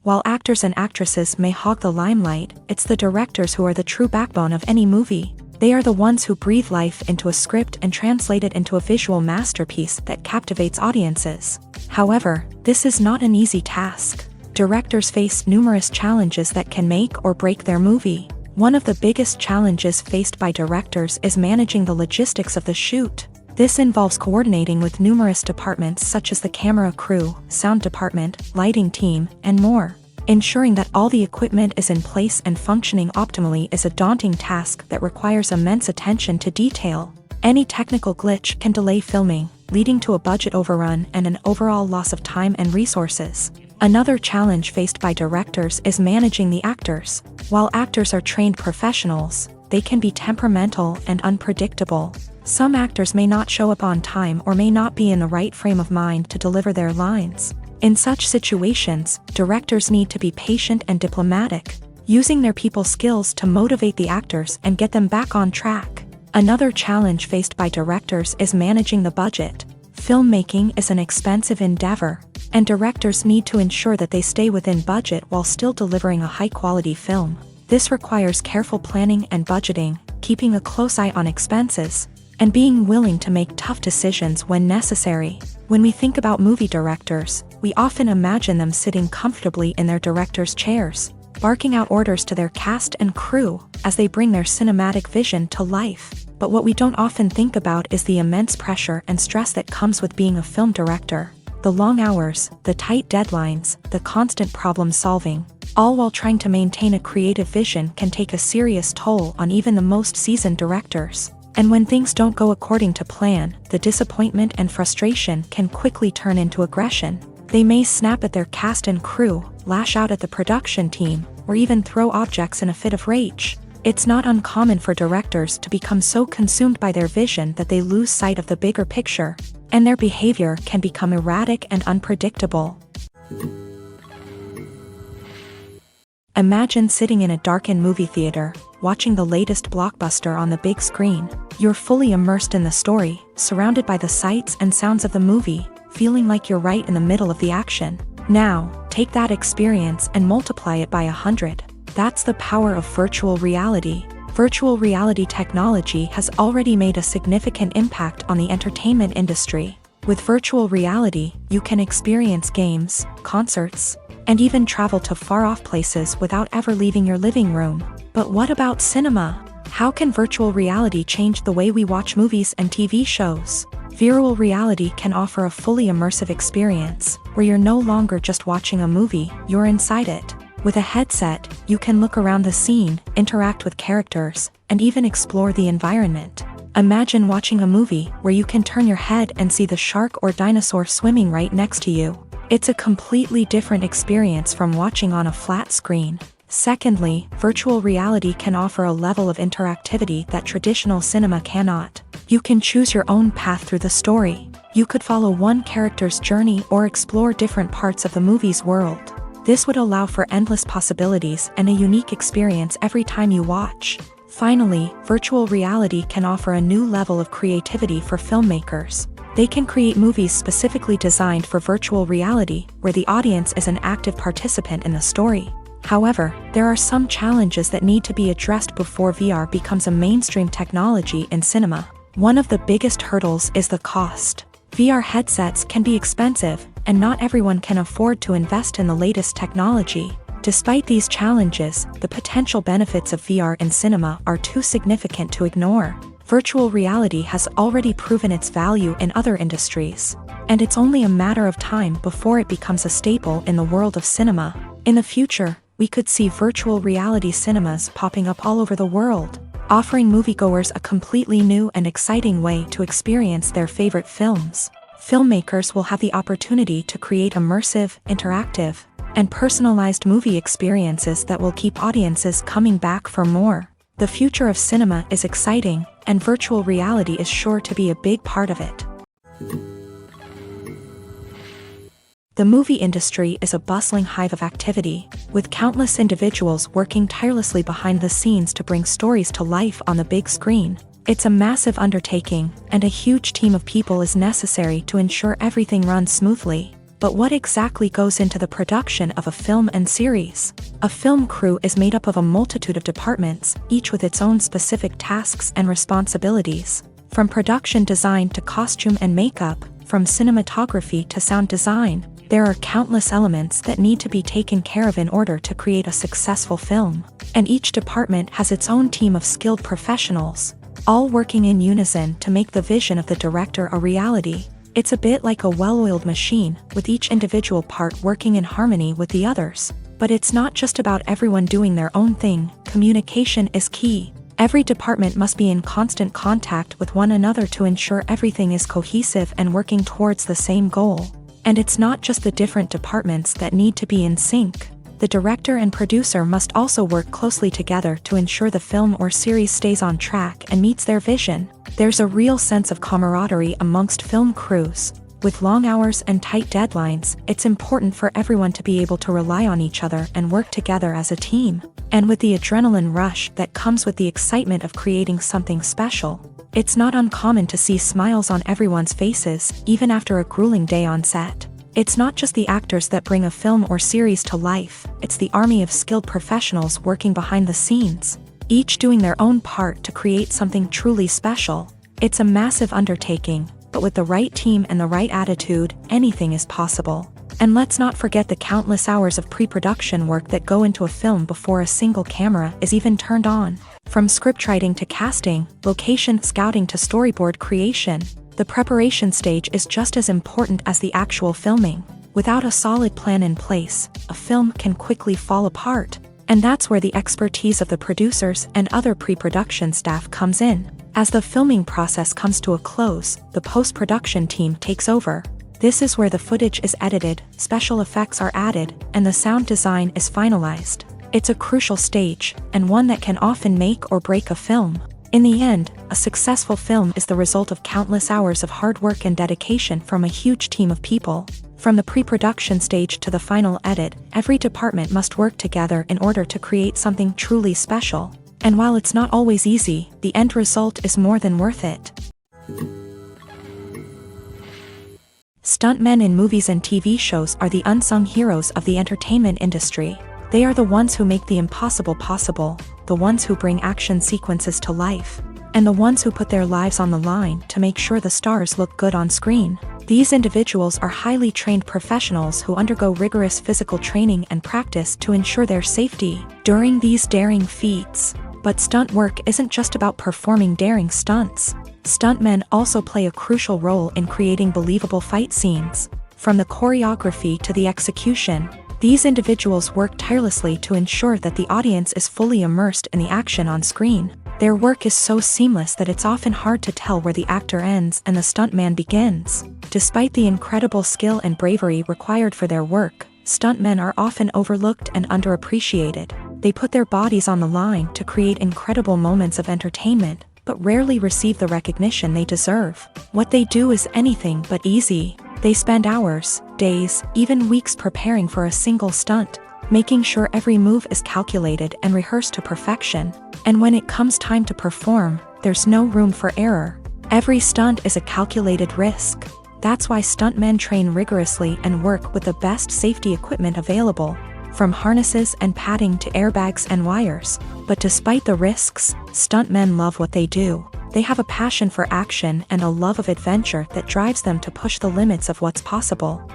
While actors and actresses may hog the limelight, it's the directors who are the true backbone of any movie. They are the ones who breathe life into a script and translate it into a visual masterpiece that captivates audiences. However, this is not an easy task. Directors face numerous challenges that can make or break their movie. One of the biggest challenges faced by directors is managing the logistics of the shoot. This involves coordinating with numerous departments such as the camera crew, sound department, lighting team, and more. Ensuring that all the equipment is in place and functioning optimally is a daunting task that requires immense attention to detail. Any technical glitch can delay filming, leading to a budget overrun and an overall loss of time and resources. Another challenge faced by directors is managing the actors. While actors are trained professionals, they can be temperamental and unpredictable. Some actors may not show up on time or may not be in the right frame of mind to deliver their lines. In such situations, directors need to be patient and diplomatic, using their people skills to motivate the actors and get them back on track. Another challenge faced by directors is managing the budget. Filmmaking is an expensive endeavor, and directors need to ensure that they stay within budget while still delivering a high-quality film. This requires careful planning and budgeting, keeping a close eye on expenses, and being willing to make tough decisions when necessary. When we think about movie directors, we often imagine them sitting comfortably in their director's chairs, barking out orders to their cast and crew as they bring their cinematic vision to life. But what we don't often think about is the immense pressure and stress that comes with being a film director. The long hours, the tight deadlines, the constant problem solving, all while trying to maintain a creative vision can take a serious toll on even the most seasoned directors. And when things don't go according to plan, the disappointment and frustration can quickly turn into aggression. They may snap at their cast and crew, lash out at the production team, or even throw objects in a fit of rage. It's not uncommon for directors to become so consumed by their vision that they lose sight of the bigger picture, and their behavior can become erratic and unpredictable. Imagine sitting in a darkened movie theater, watching the latest blockbuster on the big screen. You're fully immersed in the story, surrounded by the sights and sounds of the movie, feeling like you're right in the middle of the action. Now, take that experience and multiply it by 100. That's the power of virtual reality. Virtual reality technology has already made a significant impact on the entertainment industry. With virtual reality, you can experience games, concerts, and even travel to far-off places without ever leaving your living room. But what about cinema? How can virtual reality change the way we watch movies and TV shows? Virtual reality can offer a fully immersive experience, where you're no longer just watching a movie, you're inside it. With a headset, you can look around the scene, interact with characters, and even explore the environment. Imagine watching a movie where you can turn your head and see the shark or dinosaur swimming right next to you. It's a completely different experience from watching on a flat screen. Secondly, virtual reality can offer a level of interactivity that traditional cinema cannot. You can choose your own path through the story. You could follow one character's journey or explore different parts of the movie's world. This would allow for endless possibilities and a unique experience every time you watch. Finally, virtual reality can offer a new level of creativity for filmmakers. They can create movies specifically designed for virtual reality, where the audience is an active participant in the story. However, there are some challenges that need to be addressed before VR becomes a mainstream technology in cinema. One of the biggest hurdles is the cost. VR headsets can be expensive, and not everyone can afford to invest in the latest technology. Despite these challenges, the potential benefits of VR in cinema are too significant to ignore. Virtual reality has already proven its value in other industries, and it's only a matter of time before it becomes a staple in the world of cinema. In the future, we could see virtual reality cinemas popping up all over the world, offering moviegoers a completely new and exciting way to experience their favorite films. Filmmakers will have the opportunity to create immersive, interactive, and personalized movie experiences that will keep audiences coming back for more. The future of cinema is exciting, and virtual reality is sure to be a big part of it. The movie industry is a bustling hive of activity, with countless individuals working tirelessly behind the scenes to bring stories to life on the big screen. It's a massive undertaking, and a huge team of people is necessary to ensure everything runs smoothly. But what exactly goes into the production of a film and series? A film crew is made up of a multitude of departments, each with its own specific tasks and responsibilities. From production design to costume and makeup, from cinematography to sound design, there are countless elements that need to be taken care of in order to create a successful film. And each department has its own team of skilled professionals, all working in unison to make the vision of the director a reality. It's a bit like a well-oiled machine, with each individual part working in harmony with the others. But it's not just about everyone doing their own thing. Communication is key. Every department must be in constant contact with one another to ensure everything is cohesive and working towards the same goal. And it's not just the different departments that need to be in sync. The director and producer must also work closely together to ensure the film or series stays on track and meets their vision. There's a real sense of camaraderie amongst film crews. With long hours and tight deadlines, it's important for everyone to be able to rely on each other and work together as a team. And with the adrenaline rush that comes with the excitement of creating something special, it's not uncommon to see smiles on everyone's faces, even after a grueling day on set. It's not just the actors that bring a film or series to life, it's the army of skilled professionals working behind the scenes, each doing their own part to create something truly special. It's a massive undertaking, but with the right team and the right attitude, anything is possible. And let's not forget the countless hours of pre-production work that go into a film before a single camera is even turned on. From scriptwriting to casting, location scouting to storyboard creation, the preparation stage is just as important as the actual filming. Without a solid plan in place, a film can quickly fall apart. And that's where the expertise of the producers and other pre-production staff comes in. As the filming process comes to a close, the post-production team takes over. This is where the footage is edited, special effects are added, and the sound design is finalized. It's a crucial stage, and one that can often make or break a film. In the end, a successful film is the result of countless hours of hard work and dedication from a huge team of people. From the pre-production stage to the final edit, every department must work together in order to create something truly special. And while it's not always easy, the end result is more than worth it. Stuntmen in movies and TV shows are the unsung heroes of the entertainment industry. They are the ones who make the impossible possible, the ones who bring action sequences to life, and the ones who put their lives on the line to make sure the stars look good on screen. These individuals are highly trained professionals who undergo rigorous physical training and practice to ensure their safety during these daring feats. But stunt work isn't just about performing daring stunts. Stuntmen also play a crucial role in creating believable fight scenes. From the choreography to the execution, these individuals work tirelessly to ensure that the audience is fully immersed in the action on screen. Their work is so seamless that it's often hard to tell where the actor ends and the stuntman begins. Despite the incredible skill and bravery required for their work, stuntmen are often overlooked and underappreciated. They put their bodies on the line to create incredible moments of entertainment, but rarely receive the recognition they deserve. What they do is anything but easy. They spend hours, days, even weeks preparing for a single stunt, making sure every move is calculated and rehearsed to perfection. And when it comes time to perform, there's no room for error. Every stunt is a calculated risk. That's why stuntmen train rigorously and work with the best safety equipment available, from harnesses and padding to airbags and wires. But despite the risks, stuntmen love what they do. They have a passion for action and a love of adventure that drives them to push the limits of what's possible.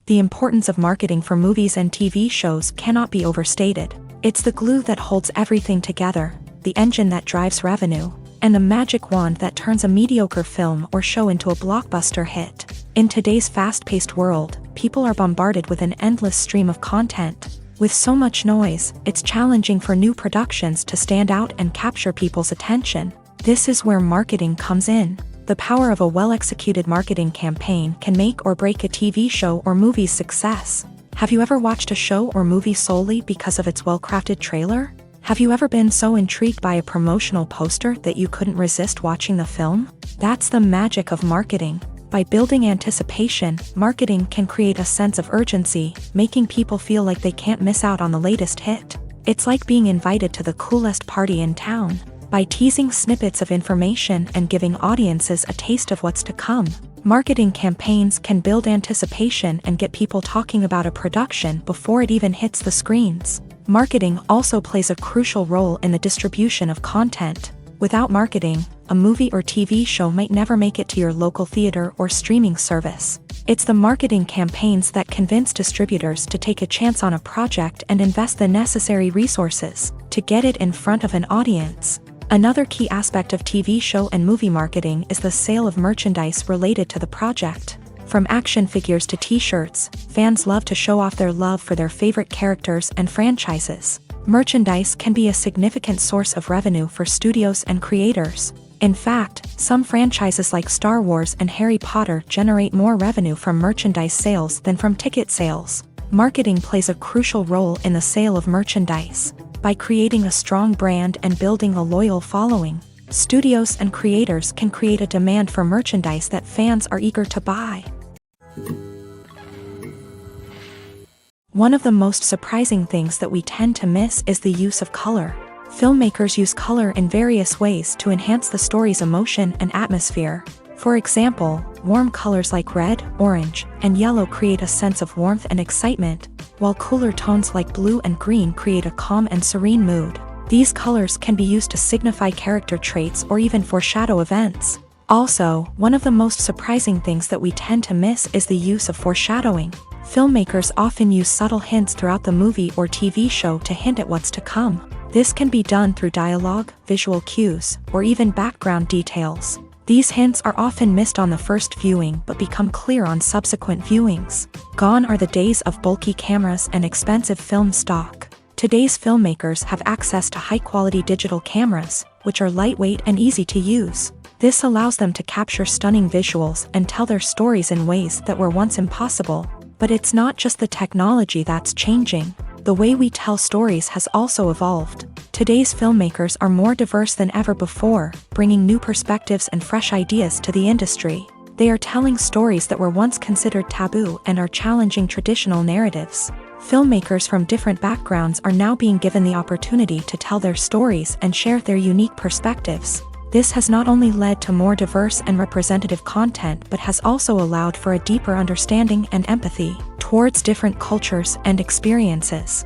The importance of marketing for movies and TV shows cannot be overstated. It's the glue that holds everything together, the engine that drives revenue, and the magic wand that turns a mediocre film or show into a blockbuster hit. In today's fast-paced world, people are bombarded with an endless stream of content. With so much noise, it's challenging for new productions to stand out and capture people's attention. This is where marketing comes in. The power of a well-executed marketing campaign can make or break a TV show or movie's success. Have you ever watched a show or movie solely because of its well-crafted trailer? Have you ever been so intrigued by a promotional poster that you couldn't resist watching the film? That's the magic of marketing. By building anticipation, marketing can create a sense of urgency, making people feel like they can't miss out on the latest hit. It's like being invited to the coolest party in town. By teasing snippets of information and giving audiences a taste of what's to come, marketing campaigns can build anticipation and get people talking about a production before it even hits the screens. Marketing also plays a crucial role in the distribution of content. Without marketing, a movie or TV show might never make it to your local theater or streaming service. It's the marketing campaigns that convince distributors to take a chance on a project and invest the necessary resources to get it in front of an audience. Another key aspect of TV show and movie marketing is the sale of merchandise related to the project. From action figures to t-shirts, fans love to show off their love for their favorite characters and franchises. Merchandise can be a significant source of revenue for studios and creators. In fact, some franchises like Star Wars and Harry Potter generate more revenue from merchandise sales than from ticket sales. Marketing plays a crucial role in the sale of merchandise. By creating a strong brand and building a loyal following, studios and creators can create a demand for merchandise that fans are eager to buy. One of the most surprising things that we tend to miss is the use of color. Filmmakers use color in various ways to enhance the story's emotion and atmosphere. For example, warm colors like red, orange, and yellow create a sense of warmth and excitement, while cooler tones like blue and green create a calm and serene mood. These colors can be used to signify character traits or even foreshadow events. Also, one of the most surprising things that we tend to miss is the use of foreshadowing. Filmmakers often use subtle hints throughout the movie or TV show to hint at what's to come. This can be done through dialogue, visual cues, or even background details. These hints are often missed on the first viewing but become clear on subsequent viewings. Gone are the days of bulky cameras and expensive film stock. Today's filmmakers have access to high-quality digital cameras, which are lightweight and easy to use. This allows them to capture stunning visuals and tell their stories in ways that were once impossible. But it's not just the technology that's changing. The way we tell stories has also evolved. Today's filmmakers are more diverse than ever before, bringing new perspectives and fresh ideas to the industry. They are telling stories that were once considered taboo and are challenging traditional narratives. Filmmakers from different backgrounds are now being given the opportunity to tell their stories and share their unique perspectives. This has not only led to more diverse and representative content but has also allowed for a deeper understanding and empathy towards different cultures and experiences.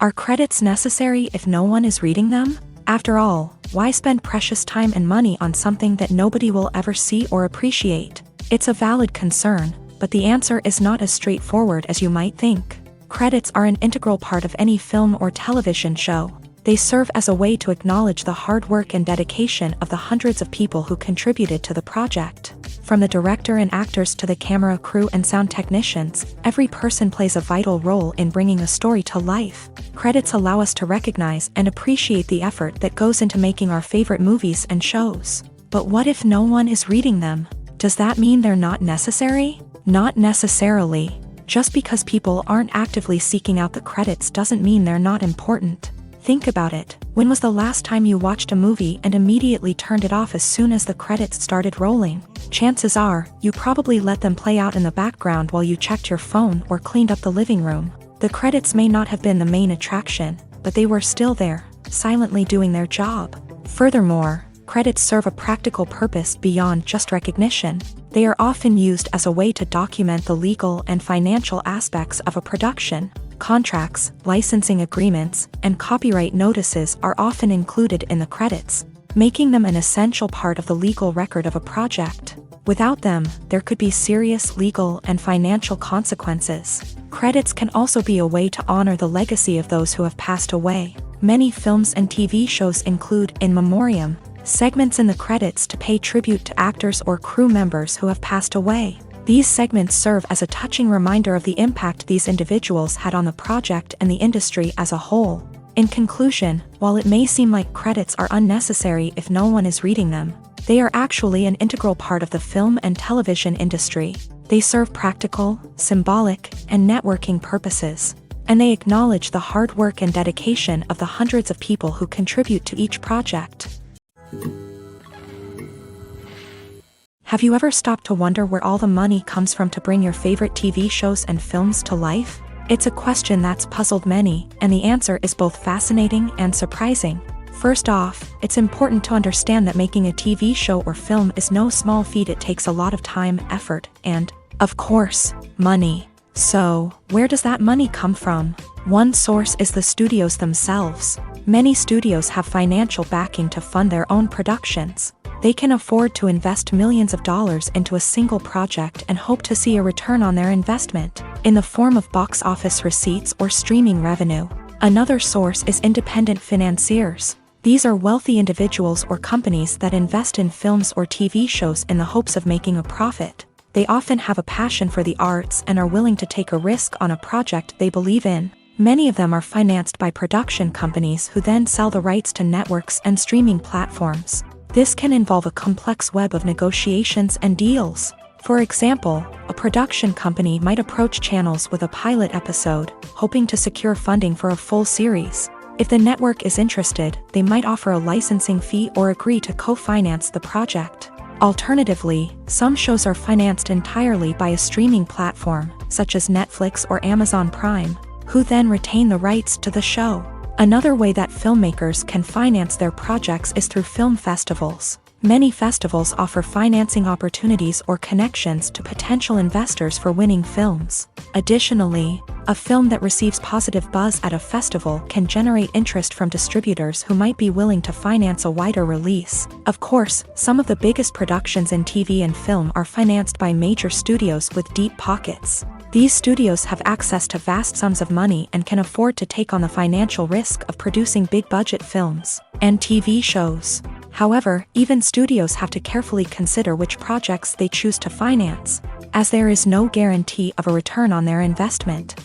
Are credits necessary if no one is reading them? After all, why spend precious time and money on something that nobody will ever see or appreciate? It's a valid concern, but the answer is not as straightforward as you might think. Credits are an integral part of any film or television show. They serve as a way to acknowledge the hard work and dedication of the hundreds of people who contributed to the project. From the director and actors to the camera crew and sound technicians, every person plays a vital role in bringing a story to life. Credits allow us to recognize and appreciate the effort that goes into making our favorite movies and shows. But what if no one is reading them? Does that mean they're not necessary? Not necessarily. Just because people aren't actively seeking out the credits doesn't mean they're not important. Think about it. When was the last time you watched a movie and immediately turned it off as soon as the credits started rolling? Chances are, you probably let them play out in the background while you checked your phone or cleaned up the living room. The credits may not have been the main attraction, but they were still there, silently doing their job. Furthermore, credits serve a practical purpose beyond just recognition. They are often used as a way to document the legal and financial aspects of a production. Contracts, licensing agreements, and copyright notices are often included in the credits, making them an essential part of the legal record of a project. Without them, there could be serious legal and financial consequences. Credits can also be a way to honor the legacy of those who have passed away. Many films and TV shows include in memoriam segments in the credits to pay tribute to actors or crew members who have passed away. These segments serve as a touching reminder of the impact these individuals had on the project and the industry as a whole. In conclusion, while it may seem like credits are unnecessary if no one is reading them, they are actually an integral part of the film and television industry. They serve practical, symbolic, and networking purposes, and they acknowledge the hard work and dedication of the hundreds of people who contribute to each project. Have you ever stopped to wonder where all the money comes from to bring your favorite TV shows and films to life? It's a question that's puzzled many, and the answer is both fascinating and surprising. First off, it's important to understand that making a TV show or film is no small feat. It takes a lot of time, effort, and, of course, money. So, where does that money come from? One source is the studios themselves. Many studios have financial backing to fund their own productions. They can afford to invest millions of dollars into a single project and hope to see a return on their investment, in the form of box office receipts or streaming revenue. Another source is independent financiers. These are wealthy individuals or companies that invest in films or TV shows in the hopes of making a profit. They often have a passion for the arts and are willing to take a risk on a project they believe in. Many of them are financed by production companies who then sell the rights to networks and streaming platforms. This can involve a complex web of negotiations and deals. For example, a production company might approach channels with a pilot episode, hoping to secure funding for a full series. If the network is interested, they might offer a licensing fee or agree to co-finance the project. Alternatively, some shows are financed entirely by a streaming platform, such as Netflix or Amazon Prime, who then retain the rights to the show. Another way that filmmakers can finance their projects is through film festivals. Many festivals offer financing opportunities or connections to potential investors for winning films. Additionally, a film that receives positive buzz at a festival can generate interest from distributors who might be willing to finance a wider release. Of course, some of the biggest productions in TV and film are financed by major studios with deep pockets. These studios have access to vast sums of money and can afford to take on the financial risk of producing big-budget films and TV shows. However, even studios have to carefully consider which projects they choose to finance, as there is no guarantee of a return on their investment.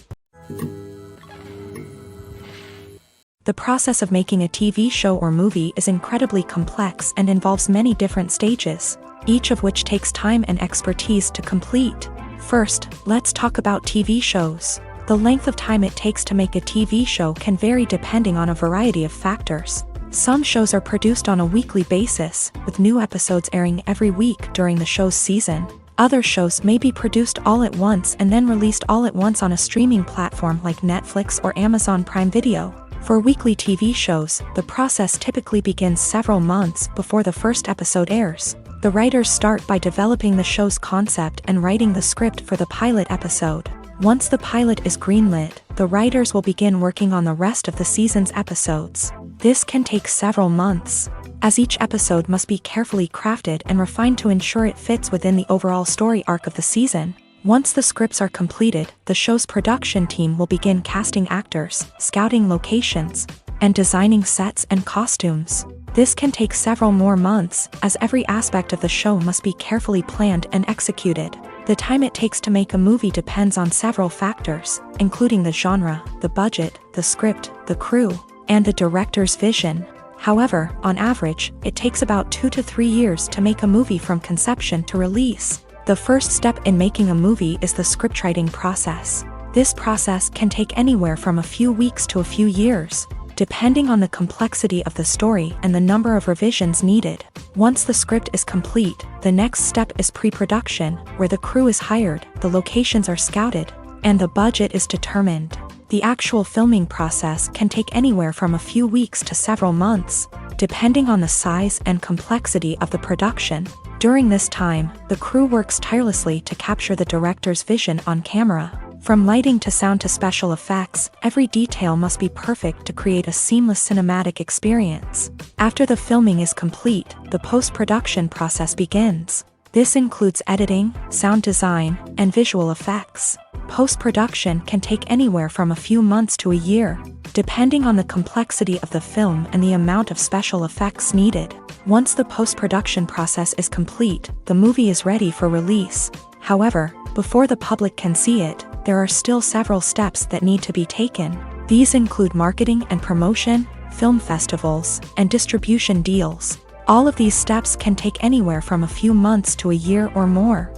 The process of making a TV show or movie is incredibly complex and involves many different stages, each of which takes time and expertise to complete. First, let's talk about TV shows. The length of time it takes to make a TV show can vary depending on a variety of factors. Some shows are produced on a weekly basis, with new episodes airing every week during the show's season. Other shows may be produced all at once and then released all at once on a streaming platform like Netflix or Amazon Prime Video. For weekly TV shows, the process typically begins several months before the first episode airs. The writers start by developing the show's concept and writing the script for the pilot episode. Once the pilot is greenlit, the writers will begin working on the rest of the season's episodes. This can take several months, as each episode must be carefully crafted and refined to ensure it fits within the overall story arc of the season. Once the scripts are completed, the show's production team will begin casting actors, scouting locations, and designing sets and costumes. This can take several more months, as every aspect of the show must be carefully planned and executed. The time it takes to make a movie depends on several factors, including the genre, the budget, the script, the crew, and the director's vision. However, on average, it takes about 2 to 3 years to make a movie from conception to release. The first step in making a movie is the scriptwriting process. This process can take anywhere from a few weeks to a few years, depending on the complexity of the story and the number of revisions needed. Once the script is complete, the next step is pre-production, where the crew is hired, the locations are scouted, and the budget is determined. The actual filming process can take anywhere from a few weeks to several months, depending on the size and complexity of the production. During this time, the crew works tirelessly to capture the director's vision on camera. From lighting to sound to special effects, every detail must be perfect to create a seamless cinematic experience. After the filming is complete, the post-production process begins. This includes editing, sound design, and visual effects. Post-production can take anywhere from a few months to a year, depending on the complexity of the film and the amount of special effects needed. Once the post-production process is complete, the movie is ready for release. However, before the public can see it, there are still several steps that need to be taken. These include marketing and promotion, film festivals, and distribution deals. All of these steps can take anywhere from a few months to a year or more.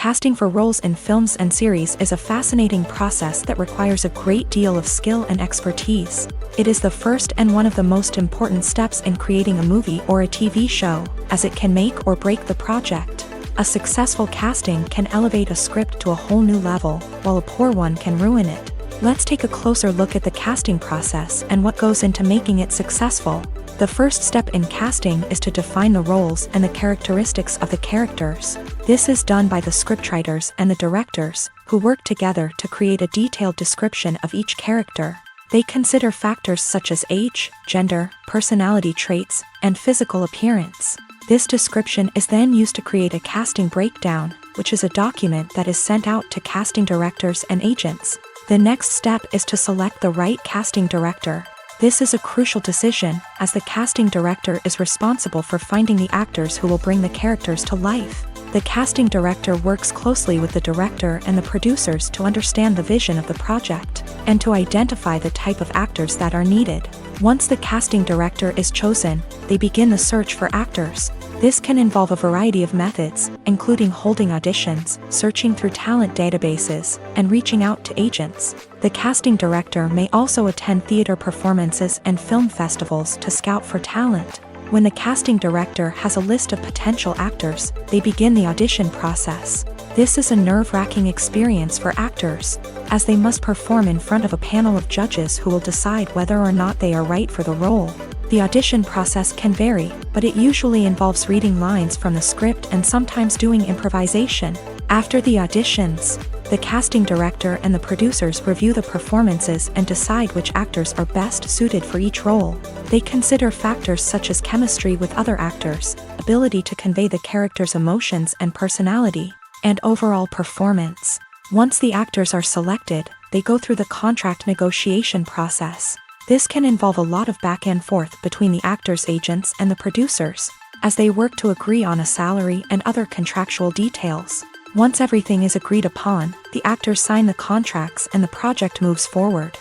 Casting for roles in films and series is a fascinating process that requires a great deal of skill and expertise. It is the first and one of the most important steps in creating a movie or a TV show, as it can make or break the project. A successful casting can elevate a script to a whole new level, while a poor one can ruin it. Let's take a closer look at the casting process and what goes into making it successful. The first step in casting is to define the roles and the characteristics of the characters. This is done by the scriptwriters and the directors, who work together to create a detailed description of each character. They consider factors such as age, gender, personality traits, and physical appearance. This description is then used to create a casting breakdown, which is a document that is sent out to casting directors and agents. The next step is to select the right casting director. This is a crucial decision, as the casting director is responsible for finding the actors who will bring the characters to life. The casting director works closely with the director and the producers to understand the vision of the project, and to identify the type of actors that are needed. Once the casting director is chosen, they begin the search for actors. This can involve a variety of methods, including holding auditions, searching through talent databases, and reaching out to agents. The casting director may also attend theater performances and film festivals to scout for talent. When the casting director has a list of potential actors, they begin the audition process. This is a nerve-wracking experience for actors, as they must perform in front of a panel of judges who will decide whether or not they are right for the role. The audition process can vary, but it usually involves reading lines from the script and sometimes doing improvisation. After the auditions, the casting director and the producers review the performances and decide which actors are best suited for each role. They consider factors such as chemistry with other actors, ability to convey the character's emotions and personality, and overall performance. Once the actors are selected, they go through the contract negotiation process. This can involve a lot of back and forth between the actors' agents and the producers, as they work to agree on a salary and other contractual details. Once everything is agreed upon, the actors sign the contracts and the project moves forward.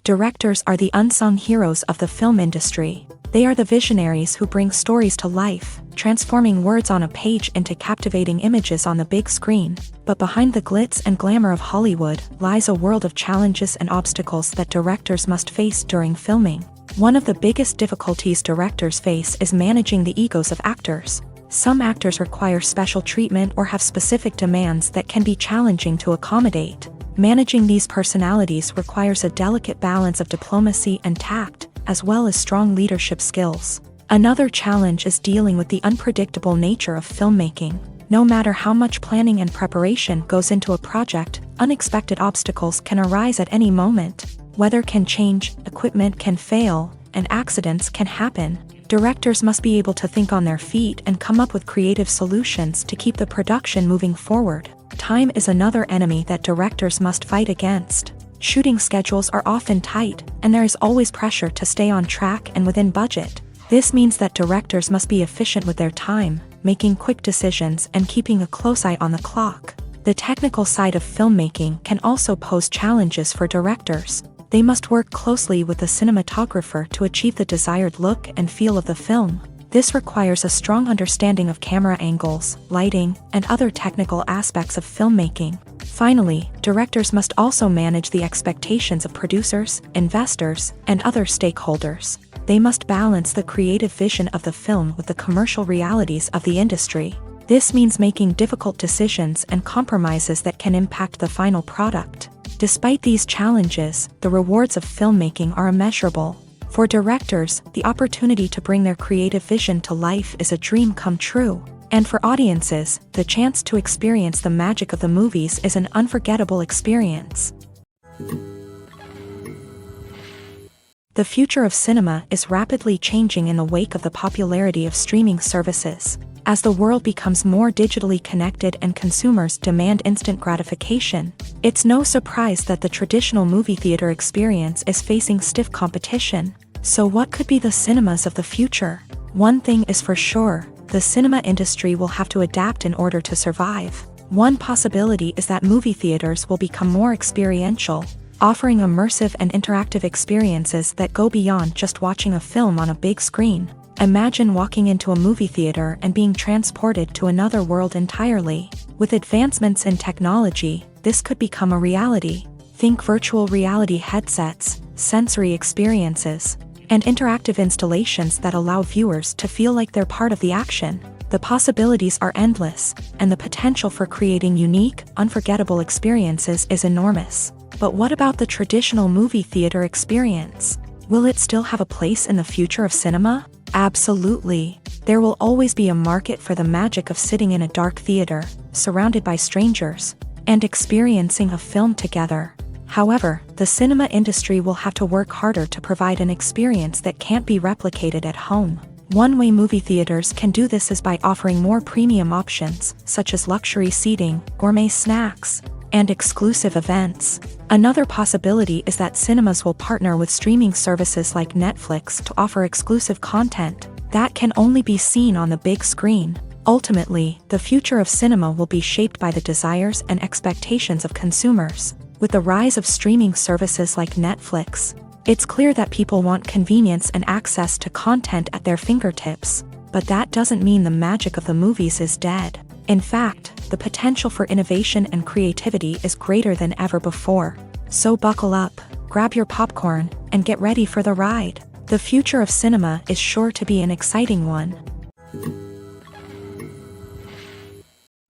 Directors are the unsung heroes of the film industry. They are the visionaries who bring stories to life, transforming words on a page into captivating images on the big screen. But behind the glitz and glamour of Hollywood lies a world of challenges and obstacles that directors must face during filming. One of the biggest difficulties directors face is managing the egos of actors. Some actors require special treatment or have specific demands that can be challenging to accommodate. Managing these personalities requires a delicate balance of diplomacy and tact, as well as strong leadership skills. Another challenge is dealing with the unpredictable nature of filmmaking. No matter how much planning and preparation goes into a project, unexpected obstacles can arise at any moment. Weather can change, equipment can fail, and accidents can happen. Directors must be able to think on their feet and come up with creative solutions to keep the production moving forward. Time is another enemy that directors must fight against. Shooting schedules are often tight, and there is always pressure to stay on track and within budget. This means that directors must be efficient with their time, making quick decisions and keeping a close eye on the clock. The technical side of filmmaking can also pose challenges for directors. They must work closely with the cinematographer to achieve the desired look and feel of the film. This requires a strong understanding of camera angles, lighting, and other technical aspects of filmmaking. Finally, directors must also manage the expectations of producers, investors, and other stakeholders. They must balance the creative vision of the film with the commercial realities of the industry. This means making difficult decisions and compromises that can impact the final product. Despite these challenges, the rewards of filmmaking are immeasurable. For directors, the opportunity to bring their creative vision to life is a dream come true. And for audiences, the chance to experience the magic of the movies is an unforgettable experience. The future of cinema is rapidly changing in the wake of the popularity of streaming services. As the world becomes more digitally connected and consumers demand instant gratification, it's no surprise that the traditional movie theater experience is facing stiff competition. So what could be the cinemas of the future? One thing is for sure, the cinema industry will have to adapt in order to survive. One possibility is that movie theaters will become more experiential, offering immersive and interactive experiences that go beyond just watching a film on a big screen. Imagine walking into a movie theater and being transported to another world entirely. With advancements in technology, this could become a reality. Think virtual reality headsets, sensory experiences, and interactive installations that allow viewers to feel like they're part of the action. The possibilities are endless, and the potential for creating unique, unforgettable experiences is enormous. But what about the traditional movie theater experience? Will it still have a place in the future of cinema? Absolutely. There will always be a market for the magic of sitting in a dark theater, surrounded by strangers, and experiencing a film together. However, the cinema industry will have to work harder to provide an experience that can't be replicated at home. One way movie theaters can do this is by offering more premium options, such as luxury seating, gourmet snacks, and exclusive events. Another possibility is that cinemas will partner with streaming services like Netflix to offer exclusive content that can only be seen on the big screen. Ultimately, the future of cinema will be shaped by the desires and expectations of consumers. With the rise of streaming services like Netflix, it's clear that people want convenience and access to content at their fingertips. But that doesn't mean the magic of the movies is dead. In fact, the potential for innovation and creativity is greater than ever before. So buckle up, grab your popcorn, and get ready for the ride. The future of cinema is sure to be an exciting one.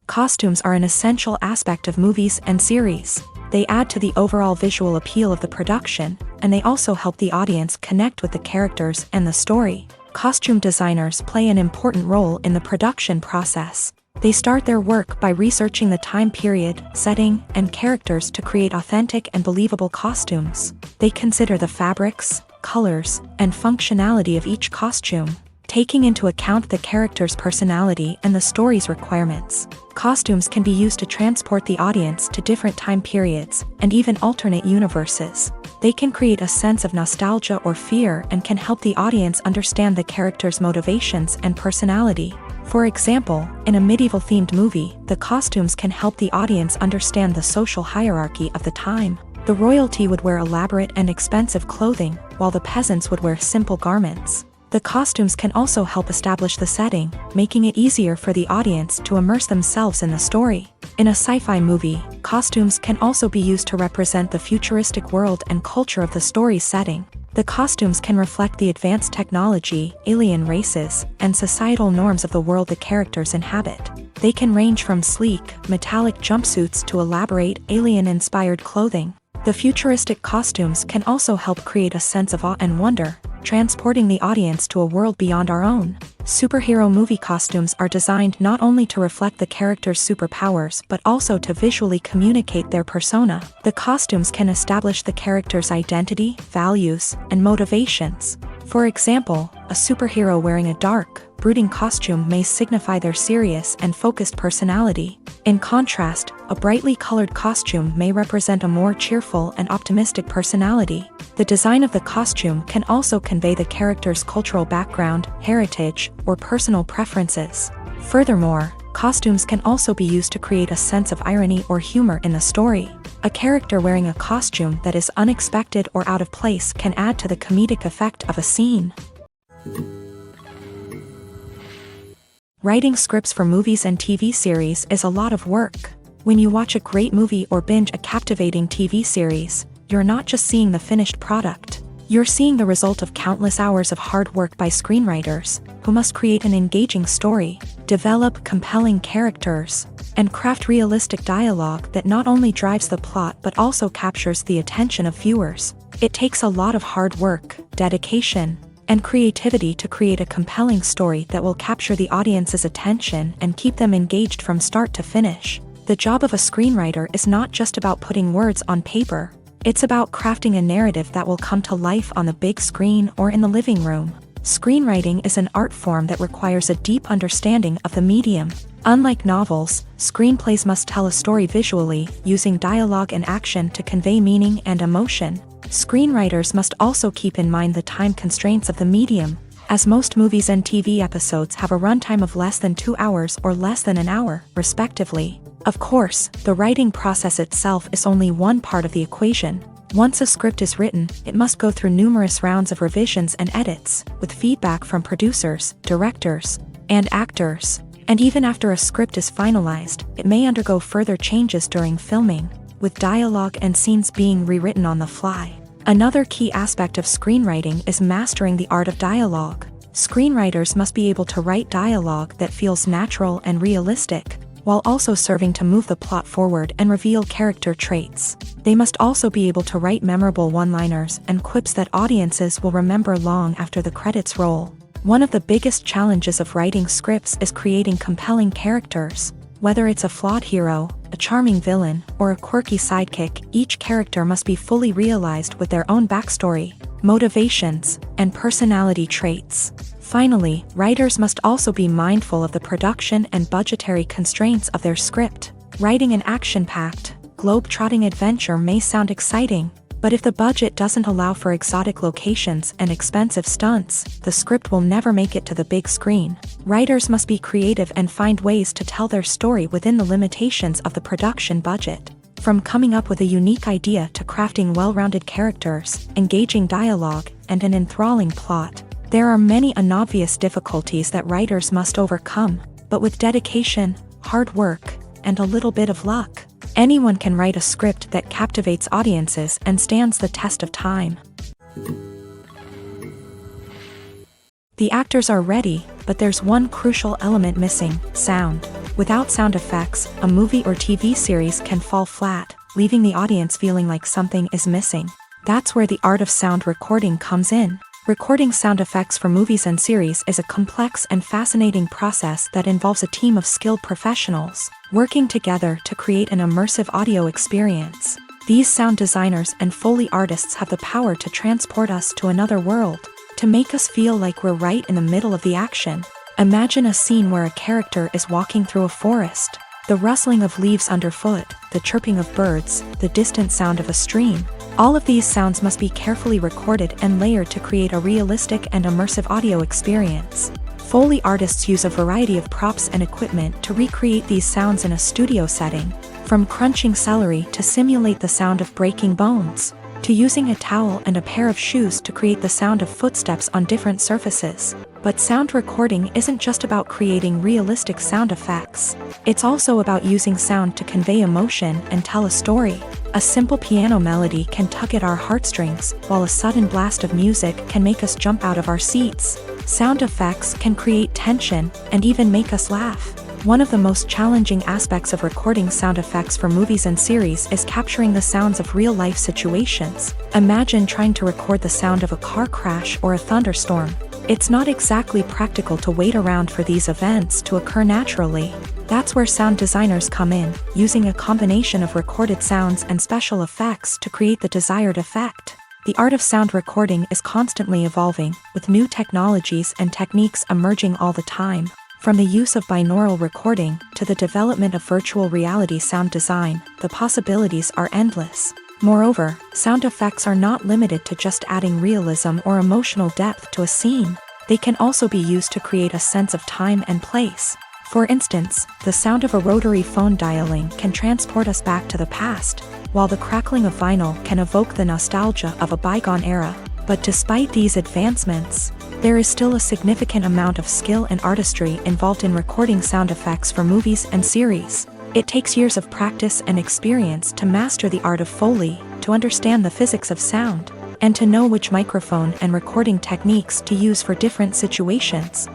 Costumes are an essential aspect of movies and series. They add to the overall visual appeal of the production, and they also help the audience connect with the characters and the story. Costume designers play an important role in the production process. They start their work by researching the time period, setting, and characters to create authentic and believable costumes. They consider the fabrics, colors, and functionality of each costume, taking into account the character's personality and the story's requirements. Costumes can be used to transport the audience to different time periods and even alternate universes. They can create a sense of nostalgia or fear and can help the audience understand the character's motivations and personality. For example, in a medieval-themed movie, the costumes can help the audience understand the social hierarchy of the time. The royalty would wear elaborate and expensive clothing, while the peasants would wear simple garments. The costumes can also help establish the setting, making it easier for the audience to immerse themselves in the story. In a sci-fi movie, costumes can also be used to represent the futuristic world and culture of the story's setting. The costumes can reflect the advanced technology, alien races, and societal norms of the world the characters inhabit. They can range from sleek, metallic jumpsuits to elaborate, alien-inspired clothing. The futuristic costumes can also help create a sense of awe and wonder, transporting the audience to a world beyond our own. Superhero movie costumes are designed not only to reflect the character's superpowers but also to visually communicate their persona. The costumes can establish the character's identity, values, and motivations. For example, a superhero wearing a dark, brooding costume may signify their serious and focused personality. In contrast, a brightly colored costume may represent a more cheerful and optimistic personality. The design of the costume can also convey the character's cultural background, heritage, or personal preferences. Furthermore, costumes can also be used to create a sense of irony or humor in the story. A character wearing a costume that is unexpected or out of place can add to the comedic effect of a scene. Writing scripts for movies and TV series is a lot of work. When you watch a great movie or binge a captivating TV series, you're not just seeing the finished product. You're seeing the result of countless hours of hard work by screenwriters, who must create an engaging story, develop compelling characters, and craft realistic dialogue that not only drives the plot but also captures the attention of viewers. It takes a lot of hard work, dedication, and creativity to create a compelling story that will capture the audience's attention and keep them engaged from start to finish. The job of a screenwriter is not just about putting words on paper. It's about crafting a narrative that will come to life on the big screen or in the living room. Screenwriting is an art form that requires a deep understanding of the medium. Unlike novels, screenplays must tell a story visually, using dialogue and action to convey meaning and emotion. Screenwriters must also keep in mind the time constraints of the medium, as most movies and TV episodes have a runtime of less than 2 hours or less than an hour, respectively. Of course, the writing process itself is only one part of the equation. Once a script is written, it must go through numerous rounds of revisions and edits, with feedback from producers, directors, and actors. And even after a script is finalized, it may undergo further changes during filming, with dialogue and scenes being rewritten on the fly. Another key aspect of screenwriting is mastering the art of dialogue. Screenwriters must be able to write dialogue that feels natural and realistic, while also serving to move the plot forward and reveal character traits. They must also be able to write memorable one-liners and quips that audiences will remember long after the credits roll. One of the biggest challenges of writing scripts is creating compelling characters. Whether it's a flawed hero, a charming villain, or a quirky sidekick, each character must be fully realized with their own backstory, motivations, and personality traits. Finally, writers must also be mindful of the production and budgetary constraints of their script. Writing an action-packed, globe-trotting adventure may sound exciting, but if the budget doesn't allow for exotic locations and expensive stunts, the script will never make it to the big screen. Writers must be creative and find ways to tell their story within the limitations of the production budget. From coming up with a unique idea to crafting well-rounded characters, engaging dialogue, and an enthralling plot, there are many unobvious difficulties that writers must overcome, but with dedication, hard work, and a little bit of luck, anyone can write a script that captivates audiences and stands the test of time. The actors are ready, but there's one crucial element missing: sound. Without sound effects, a movie or TV series can fall flat, leaving the audience feeling like something is missing. That's where the art of sound recording comes in. Recording sound effects for movies and series is a complex and fascinating process that involves a team of skilled professionals working together to create an immersive audio experience. These sound designers and Foley artists have the power to transport us to another world, to make us feel like we're right in the middle of the action. Imagine a scene where a character is walking through a forest. The rustling of leaves underfoot, the chirping of birds, the distant sound of a stream. All of these sounds must be carefully recorded and layered to create a realistic and immersive audio experience. Foley artists use a variety of props and equipment to recreate these sounds in a studio setting, from crunching celery to simulate the sound of breaking bones, to using a towel and a pair of shoes to create the sound of footsteps on different surfaces. But sound recording isn't just about creating realistic sound effects. It's also about using sound to convey emotion and tell a story. A simple piano melody can tug at our heartstrings, while a sudden blast of music can make us jump out of our seats. Sound effects can create tension and even make us laugh. One of the most challenging aspects of recording sound effects for movies and series is capturing the sounds of real-life situations. Imagine trying to record the sound of a car crash or a thunderstorm. It's not exactly practical to wait around for these events to occur naturally. That's where sound designers come in, using a combination of recorded sounds and special effects to create the desired effect. The art of sound recording is constantly evolving, with new technologies and techniques emerging all the time. From the use of binaural recording to the development of virtual reality sound design, the possibilities are endless. Moreover, sound effects are not limited to just adding realism or emotional depth to a scene. They can also be used to create a sense of time and place. For instance, the sound of a rotary phone dialing can transport us back to the past, while the crackling of vinyl can evoke the nostalgia of a bygone era. But despite these advancements, there is still a significant amount of skill and artistry involved in recording sound effects for movies and series. It takes years of practice and experience to master the art of Foley, to understand the physics of sound, and to know which microphone and recording techniques to use for different situations.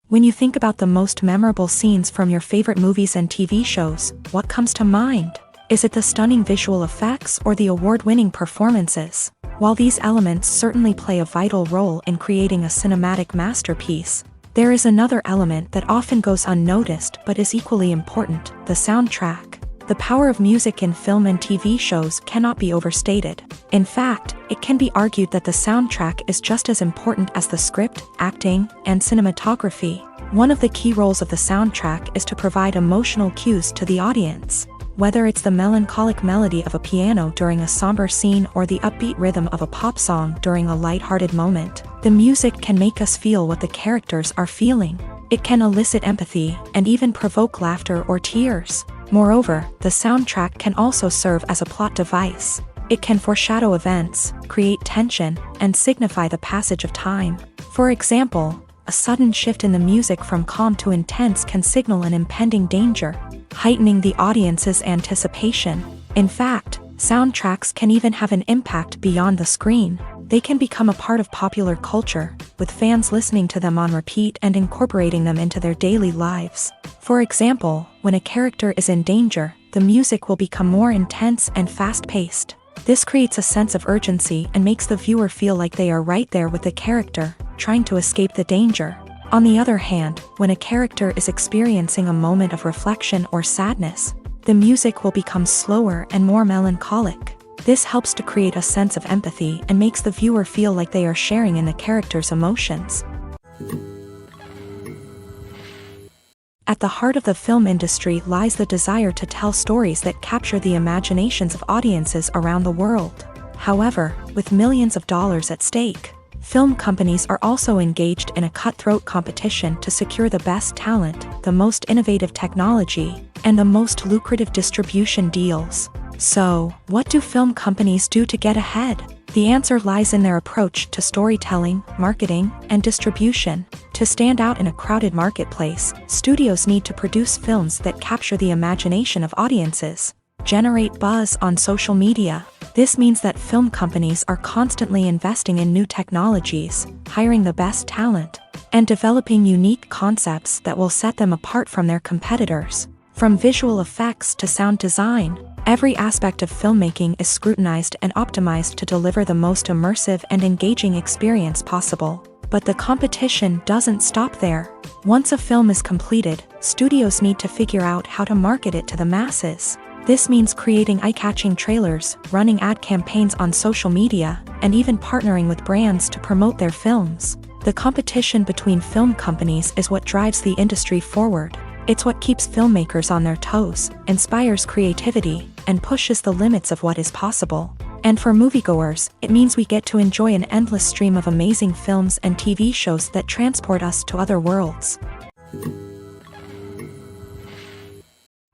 When you think about the most memorable scenes from your favorite movies and TV shows, what comes to mind? Is it the stunning visual effects or the award-winning performances? While these elements certainly play a vital role in creating a cinematic masterpiece, there is another element that often goes unnoticed but is equally important: the soundtrack. The power of music in film and TV shows cannot be overstated. In fact, it can be argued that the soundtrack is just as important as the script, acting, and cinematography. One of the key roles of the soundtrack is to provide emotional cues to the audience. Whether it's the melancholic melody of a piano during a somber scene or the upbeat rhythm of a pop song during a lighthearted moment, the music can make us feel what the characters are feeling. It can elicit empathy and even provoke laughter or tears. Moreover, the soundtrack can also serve as a plot device. It can foreshadow events, create tension, and signify the passage of time. For example, a sudden shift in the music from calm to intense can signal an impending danger, heightening the audience's anticipation. In fact, soundtracks can even have an impact beyond the screen. They can become a part of popular culture, with fans listening to them on repeat and incorporating them into their daily lives. For example, when a character is in danger, the music will become more intense and fast-paced. This creates a sense of urgency and makes the viewer feel like they are right there with the character, trying to escape the danger. On the other hand, when a character is experiencing a moment of reflection or sadness, the music will become slower and more melancholic. This helps to create a sense of empathy and makes the viewer feel like they are sharing in the character's emotions. At the heart of the film industry lies the desire to tell stories that capture the imaginations of audiences around the world. However, with millions of dollars at stake, film companies are also engaged in a cutthroat competition to secure the best talent, the most innovative technology, and the most lucrative distribution deals. So, what do film companies do to get ahead? The answer lies in their approach to storytelling, marketing, and distribution. To stand out in a crowded marketplace, studios need to produce films that capture the imagination of audiences, generate buzz on social media. This means that film companies are constantly investing in new technologies, hiring the best talent, and developing unique concepts that will set them apart from their competitors. From visual effects to sound design, every aspect of filmmaking is scrutinized and optimized to deliver the most immersive and engaging experience possible. But the competition doesn't stop there. Once a film is completed, studios need to figure out how to market it to the masses. This means creating eye-catching trailers, running ad campaigns on social media, and even partnering with brands to promote their films. The competition between film companies is what drives the industry forward. It's what keeps filmmakers on their toes, inspires creativity, and pushes the limits of what is possible. And for moviegoers, it means we get to enjoy an endless stream of amazing films and TV shows that transport us to other worlds.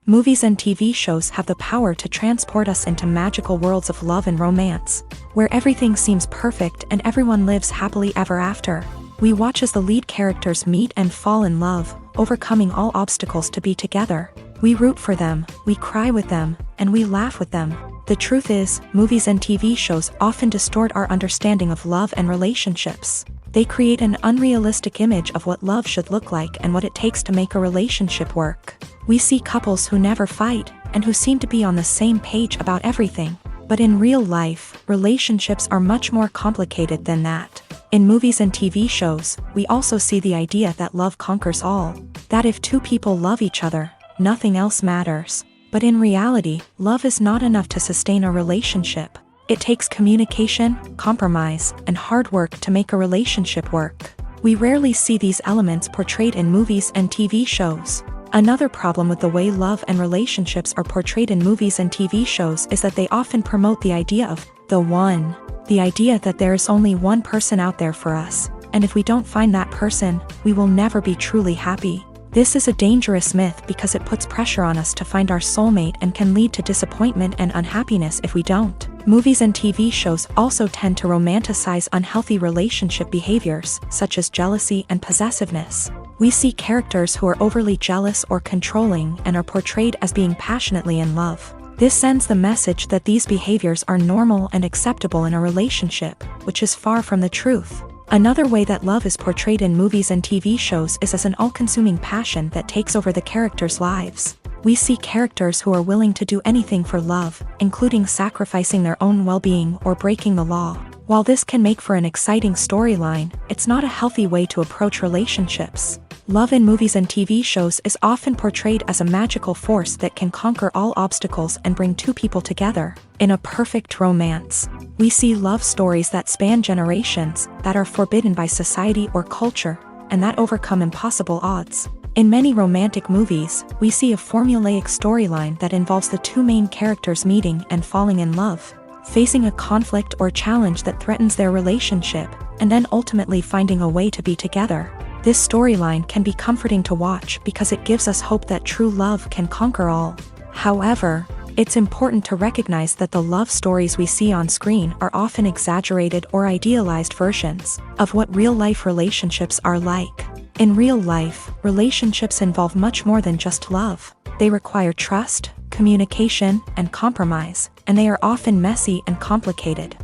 Movies and TV shows have the power to transport us into magical worlds of love and romance, where everything seems perfect and everyone lives happily ever after. We watch as the lead characters meet and fall in love, overcoming all obstacles to be together. We root for them, we cry with them, and we laugh with them. The truth is, movies and TV shows often distort our understanding of love and relationships. They create an unrealistic image of what love should look like and what it takes to make a relationship work. We see couples who never fight, and who seem to be on the same page about everything. But in real life, relationships are much more complicated than that. In movies and TV shows, we also see the idea that love conquers all. That if two people love each other, nothing else matters. But in reality, love is not enough to sustain a relationship. It takes communication, compromise, and hard work to make a relationship work. We rarely see these elements portrayed in movies and TV shows. Another problem with the way love and relationships are portrayed in movies and TV shows is that they often promote the idea of the one. The idea that there is only one person out there for us, and if we don't find that person, we will never be truly happy. This is a dangerous myth because it puts pressure on us to find our soulmate and can lead to disappointment and unhappiness if we don't. Movies and TV shows also tend to romanticize unhealthy relationship behaviors, such as jealousy and possessiveness. We see characters who are overly jealous or controlling and are portrayed as being passionately in love. This sends the message that these behaviors are normal and acceptable in a relationship, which is far from the truth. Another way that love is portrayed in movies and TV shows is as an all-consuming passion that takes over the characters' lives. We see characters who are willing to do anything for love, including sacrificing their own well-being or breaking the law. While this can make for an exciting storyline, it's not a healthy way to approach relationships. Love in movies and TV shows is often portrayed as a magical force that can conquer all obstacles and bring two people together in a perfect romance. We see love stories that span generations, that are forbidden by society or culture, and that overcome impossible odds. In many romantic movies, we see a formulaic storyline that involves the two main characters meeting and falling in love, facing a conflict or challenge that threatens their relationship, and then ultimately finding a way to be together. This storyline can be comforting to watch because it gives us hope that true love can conquer all. However, it's important to recognize that the love stories we see on screen are often exaggerated or idealized versions of what real-life relationships are like. In real life, relationships involve much more than just love. They require trust, communication, and compromise, and they are often messy and complicated.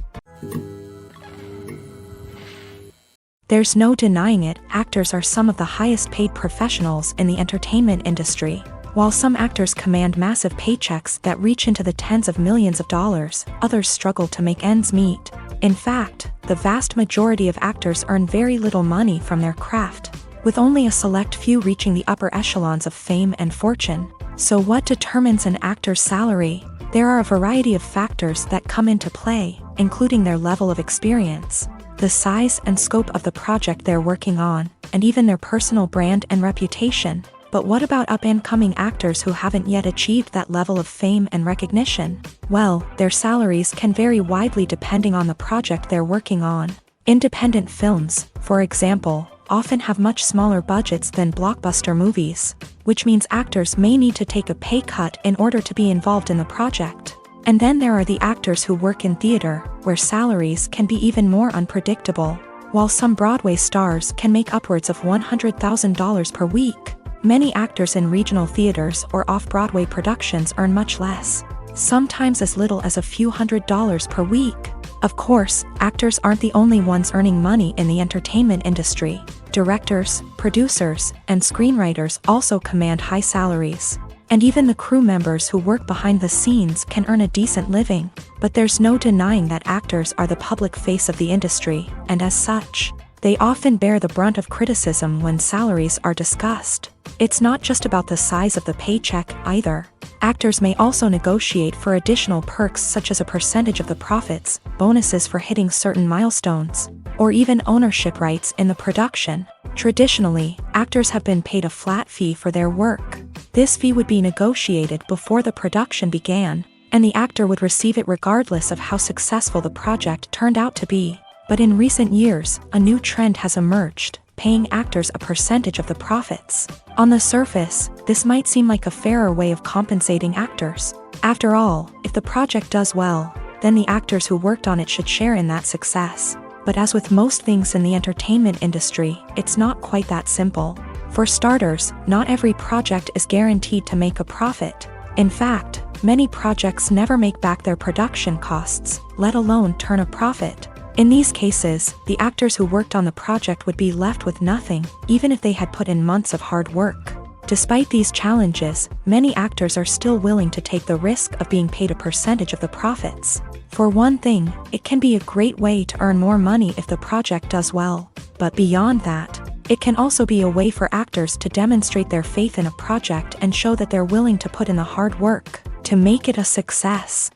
There's no denying it, actors are some of the highest paid professionals in the entertainment industry. While some actors command massive paychecks that reach into the tens of millions of dollars, others struggle to make ends meet. In fact, the vast majority of actors earn very little money from their craft, with only a select few reaching the upper echelons of fame and fortune. So what determines an actor's salary? There are a variety of factors that come into play, including their level of experience, the size and scope of the project they're working on, and even their personal brand and reputation. But what about up-and-coming actors who haven't yet achieved that level of fame and recognition? Well, their salaries can vary widely depending on the project they're working on. Independent films, for example, often have much smaller budgets than blockbuster movies, which means actors may need to take a pay cut in order to be involved in the project. And then there are the actors who work in theater, where salaries can be even more unpredictable. While some Broadway stars can make upwards of $100,000 per week, many actors in regional theaters or off-Broadway productions earn much less, sometimes as little as a few $100s per week. Of course, actors aren't the only ones earning money in the entertainment industry. Directors, producers, and screenwriters also command high salaries. And even the crew members who work behind the scenes can earn a decent living. But there's no denying that actors are the public face of the industry, and as such, they often bear the brunt of criticism when salaries are discussed. It's not just about the size of the paycheck, either. Actors may also negotiate for additional perks such as a percentage of the profits, bonuses for hitting certain milestones, or even ownership rights in the production. Traditionally, actors have been paid a flat fee for their work. This fee would be negotiated before the production began, and the actor would receive it regardless of how successful the project turned out to be. But in recent years, a new trend has emerged, paying actors a percentage of the profits. On the surface, this might seem like a fairer way of compensating actors. After all, if the project does well, then the actors who worked on it should share in that success. But as with most things in the entertainment industry, it's not quite that simple. For starters, not every project is guaranteed to make a profit. In fact, many projects never make back their production costs, let alone turn a profit. In these cases, the actors who worked on the project would be left with nothing, even if they had put in months of hard work. Despite these challenges, many actors are still willing to take the risk of being paid a percentage of the profits. For one thing, it can be a great way to earn more money if the project does well. But beyond that, it can also be a way for actors to demonstrate their faith in a project and show that they're willing to put in the hard work to make it a success.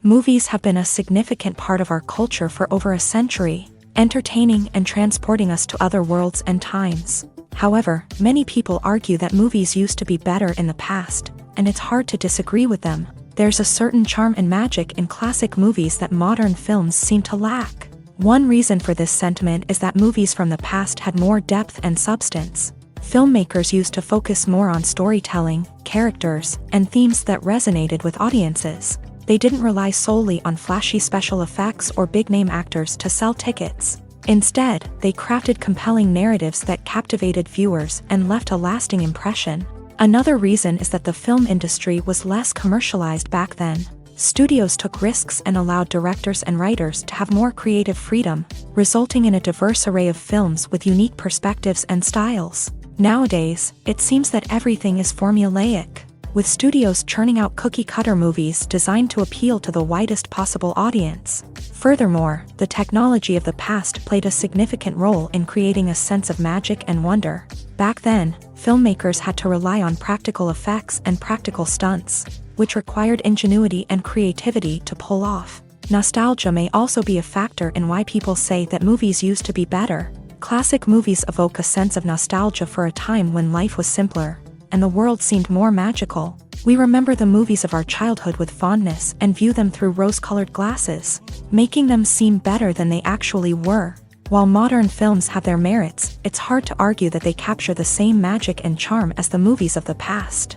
Movies have been a significant part of our culture for over a century, entertaining and transporting us to other worlds and times. However, many people argue that movies used to be better in the past, and it's hard to disagree with them. There's a certain charm and magic in classic movies that modern films seem to lack. One reason for this sentiment is that movies from the past had more depth and substance. Filmmakers used to focus more on storytelling, characters, and themes that resonated with audiences. They didn't rely solely on flashy special effects or big-name actors to sell tickets. Instead, they crafted compelling narratives that captivated viewers and left a lasting impression. Another reason is that the film industry was less commercialized back then. Studios took risks and allowed directors and writers to have more creative freedom, resulting in a diverse array of films with unique perspectives and styles. Nowadays, it seems that everything is formulaic, with studios churning out cookie-cutter movies designed to appeal to the widest possible audience. Furthermore, the technology of the past played a significant role in creating a sense of magic and wonder. Back then, filmmakers had to rely on practical effects and practical stunts, which required ingenuity and creativity to pull off. Nostalgia may also be a factor in why people say that movies used to be better. Classic movies evoke a sense of nostalgia for a time when life was simpler, and the world seemed more magical. We remember the movies of our childhood with fondness and view them through rose-colored glasses, making them seem better than they actually were. While modern films have their merits, it's hard to argue that they capture the same magic and charm as the movies of the past.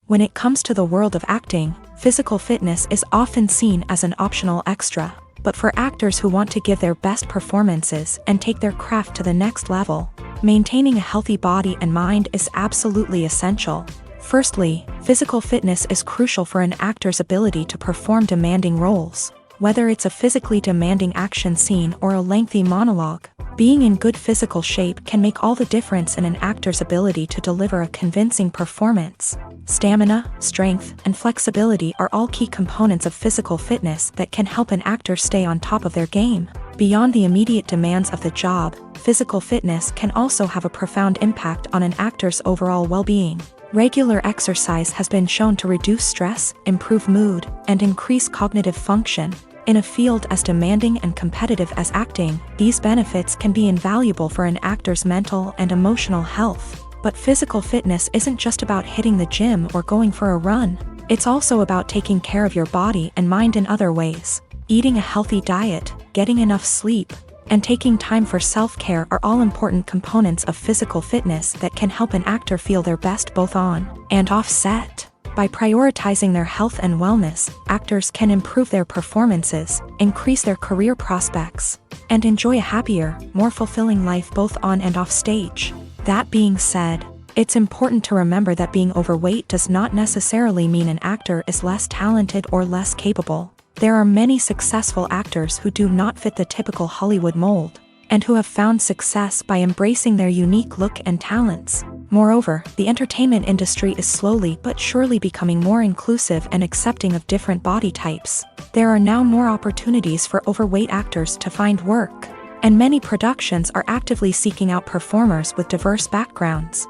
When it comes to the world of acting, physical fitness is often seen as an optional extra. But for actors who want to give their best performances and take their craft to the next level, maintaining a healthy body and mind is absolutely essential. Firstly, physical fitness is crucial for an actor's ability to perform demanding roles. Whether it's a physically demanding action scene or a lengthy monologue, being in good physical shape can make all the difference in an actor's ability to deliver a convincing performance. Stamina, strength, and flexibility are all key components of physical fitness that can help an actor stay on top of their game. Beyond the immediate demands of the job, physical fitness can also have a profound impact on an actor's overall well-being. Regular exercise has been shown to reduce stress, improve mood, and increase cognitive function. In a field as demanding and competitive as acting, these benefits can be invaluable for an actor's mental and emotional health. But physical fitness isn't just about hitting the gym or going for a run. It's also about taking care of your body and mind in other ways. Eating a healthy diet, getting enough sleep, and taking time for self-care are all important components of physical fitness that can help an actor feel their best both on and off set. By prioritizing their health and wellness, actors can improve their performances, increase their career prospects, and enjoy a happier, more fulfilling life both on and off stage. That being said, it's important to remember that being overweight does not necessarily mean an actor is less talented or less capable. There are many successful actors who do not fit the typical Hollywood mold, and who have found success by embracing their unique look and talents. Moreover, the entertainment industry is slowly but surely becoming more inclusive and accepting of different body types. There are now more opportunities for overweight actors to find work, and many productions are actively seeking out performers with diverse backgrounds.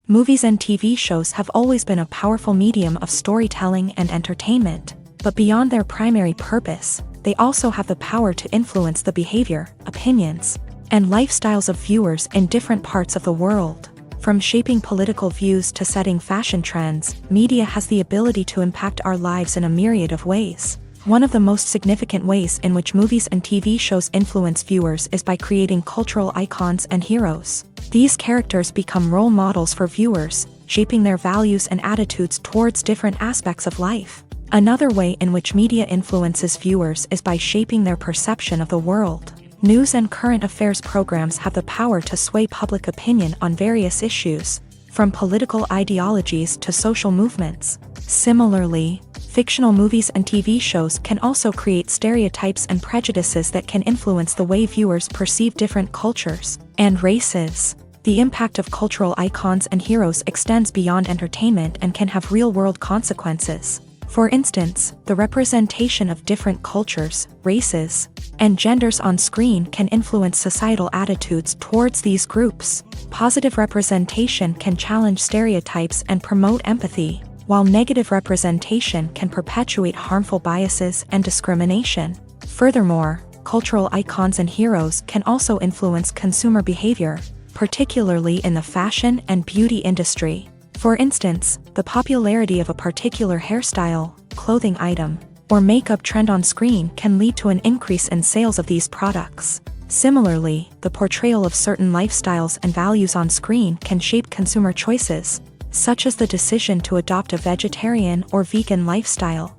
Movies and TV shows have always been a powerful medium of storytelling and entertainment, but beyond their primary purpose, they also have the power to influence the behavior, opinions, and lifestyles of viewers in different parts of the world. From shaping political views to setting fashion trends, media has the ability to impact our lives in a myriad of ways. One of the most significant ways in which movies and TV shows influence viewers is by creating cultural icons and heroes. These characters become role models for viewers, shaping their values and attitudes towards different aspects of life. Another way in which media influences viewers is by shaping their perception of the world. News and current affairs programs have the power to sway public opinion on various issues, from political ideologies to social movements. Similarly, fictional movies and TV shows can also create stereotypes and prejudices that can influence the way viewers perceive different cultures and races. The impact of cultural icons and heroes extends beyond entertainment and can have real-world consequences. For instance, the representation of different cultures, races, and genders on screen can influence societal attitudes towards these groups. Positive representation can challenge stereotypes and promote empathy, while negative representation can perpetuate harmful biases and discrimination. Furthermore, cultural icons and heroes can also influence consumer behavior, particularly in the fashion and beauty industry. For instance, the popularity of a particular hairstyle, clothing item, or makeup trend on screen can lead to an increase in sales of these products. Similarly, the portrayal of certain lifestyles and values on screen can shape consumer choices, such as the decision to adopt a vegetarian or vegan lifestyle.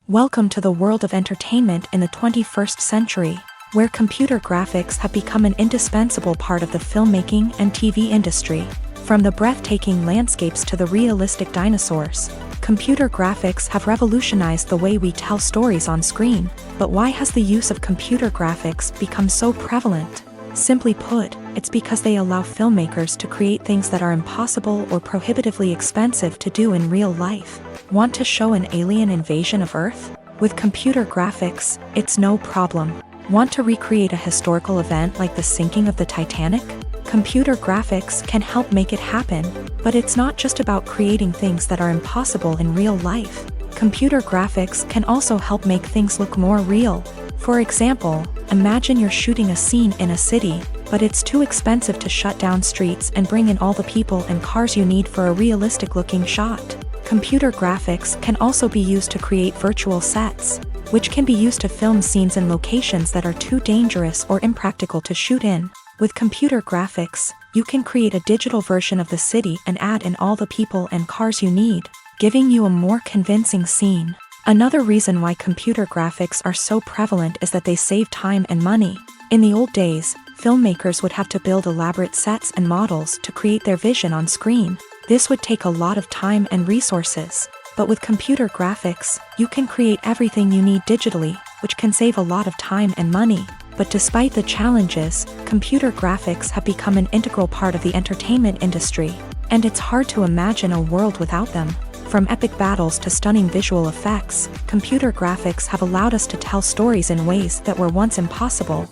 Welcome to the world of entertainment in the 21st century, where computer graphics have become an indispensable part of the filmmaking and TV industry. From the breathtaking landscapes to the realistic dinosaurs, computer graphics have revolutionized the way we tell stories on screen. But why has the use of computer graphics become so prevalent? Simply put, it's because they allow filmmakers to create things that are impossible or prohibitively expensive to do in real life. Want to show an alien invasion of Earth? With computer graphics, it's no problem. Want to recreate a historical event like the sinking of the Titanic? Computer graphics can help make it happen, but it's not just about creating things that are impossible in real life. Computer graphics can also help make things look more real. For example, imagine you're shooting a scene in a city, but it's too expensive to shut down streets and bring in all the people and cars you need for a realistic-looking shot. Computer graphics can also be used to create virtual sets, which can be used to film scenes in locations that are too dangerous or impractical to shoot in. With computer graphics, you can create a digital version of the city and add in all the people and cars you need, giving you a more convincing scene. Another reason why computer graphics are so prevalent is that they save time and money. In the old days, filmmakers would have to build elaborate sets and models to create their vision on screen. This would take a lot of time and resources. But with computer graphics, you can create everything you need digitally, which can save a lot of time and money. But despite the challenges, computer graphics have become an integral part of the entertainment industry, and it's hard to imagine a world without them. From epic battles to stunning visual effects, computer graphics have allowed us to tell stories in ways that were once impossible.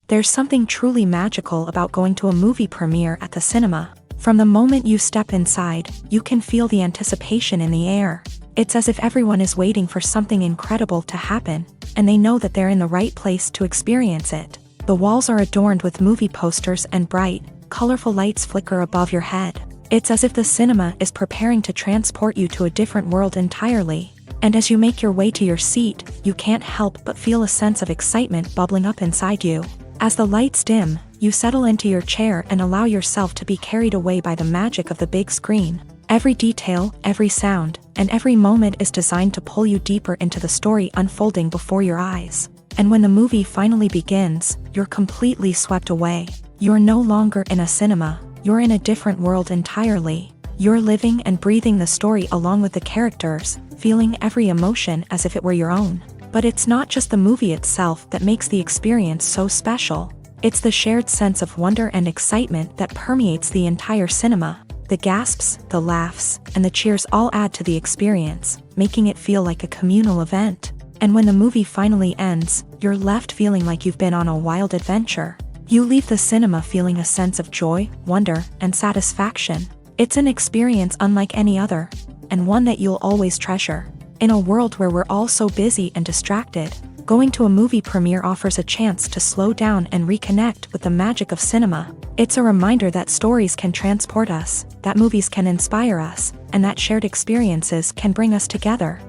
There's something truly magical about going to a movie premiere at the cinema. From the moment you step inside, you can feel the anticipation in the air. It's as if everyone is waiting for something incredible to happen, and they know that they're in the right place to experience it. The walls are adorned with movie posters and bright, colorful lights flicker above your head. It's as if the cinema is preparing to transport you to a different world entirely. And as you make your way to your seat, you can't help but feel a sense of excitement bubbling up inside you. As the lights dim, you settle into your chair and allow yourself to be carried away by the magic of the big screen. Every detail, every sound, and every moment is designed to pull you deeper into the story unfolding before your eyes. And when the movie finally begins, you're completely swept away. You're no longer in a cinema, you're in a different world entirely. You're living and breathing the story along with the characters, feeling every emotion as if it were your own. But it's not just the movie itself that makes the experience so special. It's the shared sense of wonder and excitement that permeates the entire cinema. The gasps, the laughs, and the cheers all add to the experience, making it feel like a communal event. And when the movie finally ends, you're left feeling like you've been on a wild adventure. You leave the cinema feeling a sense of joy, wonder, and satisfaction. It's an experience unlike any other, and one that you'll always treasure. In a world where we're all so busy and distracted, going to a movie premiere offers a chance to slow down and reconnect with the magic of cinema. It's a reminder that stories can transport us, that movies can inspire us, and that shared experiences can bring us together.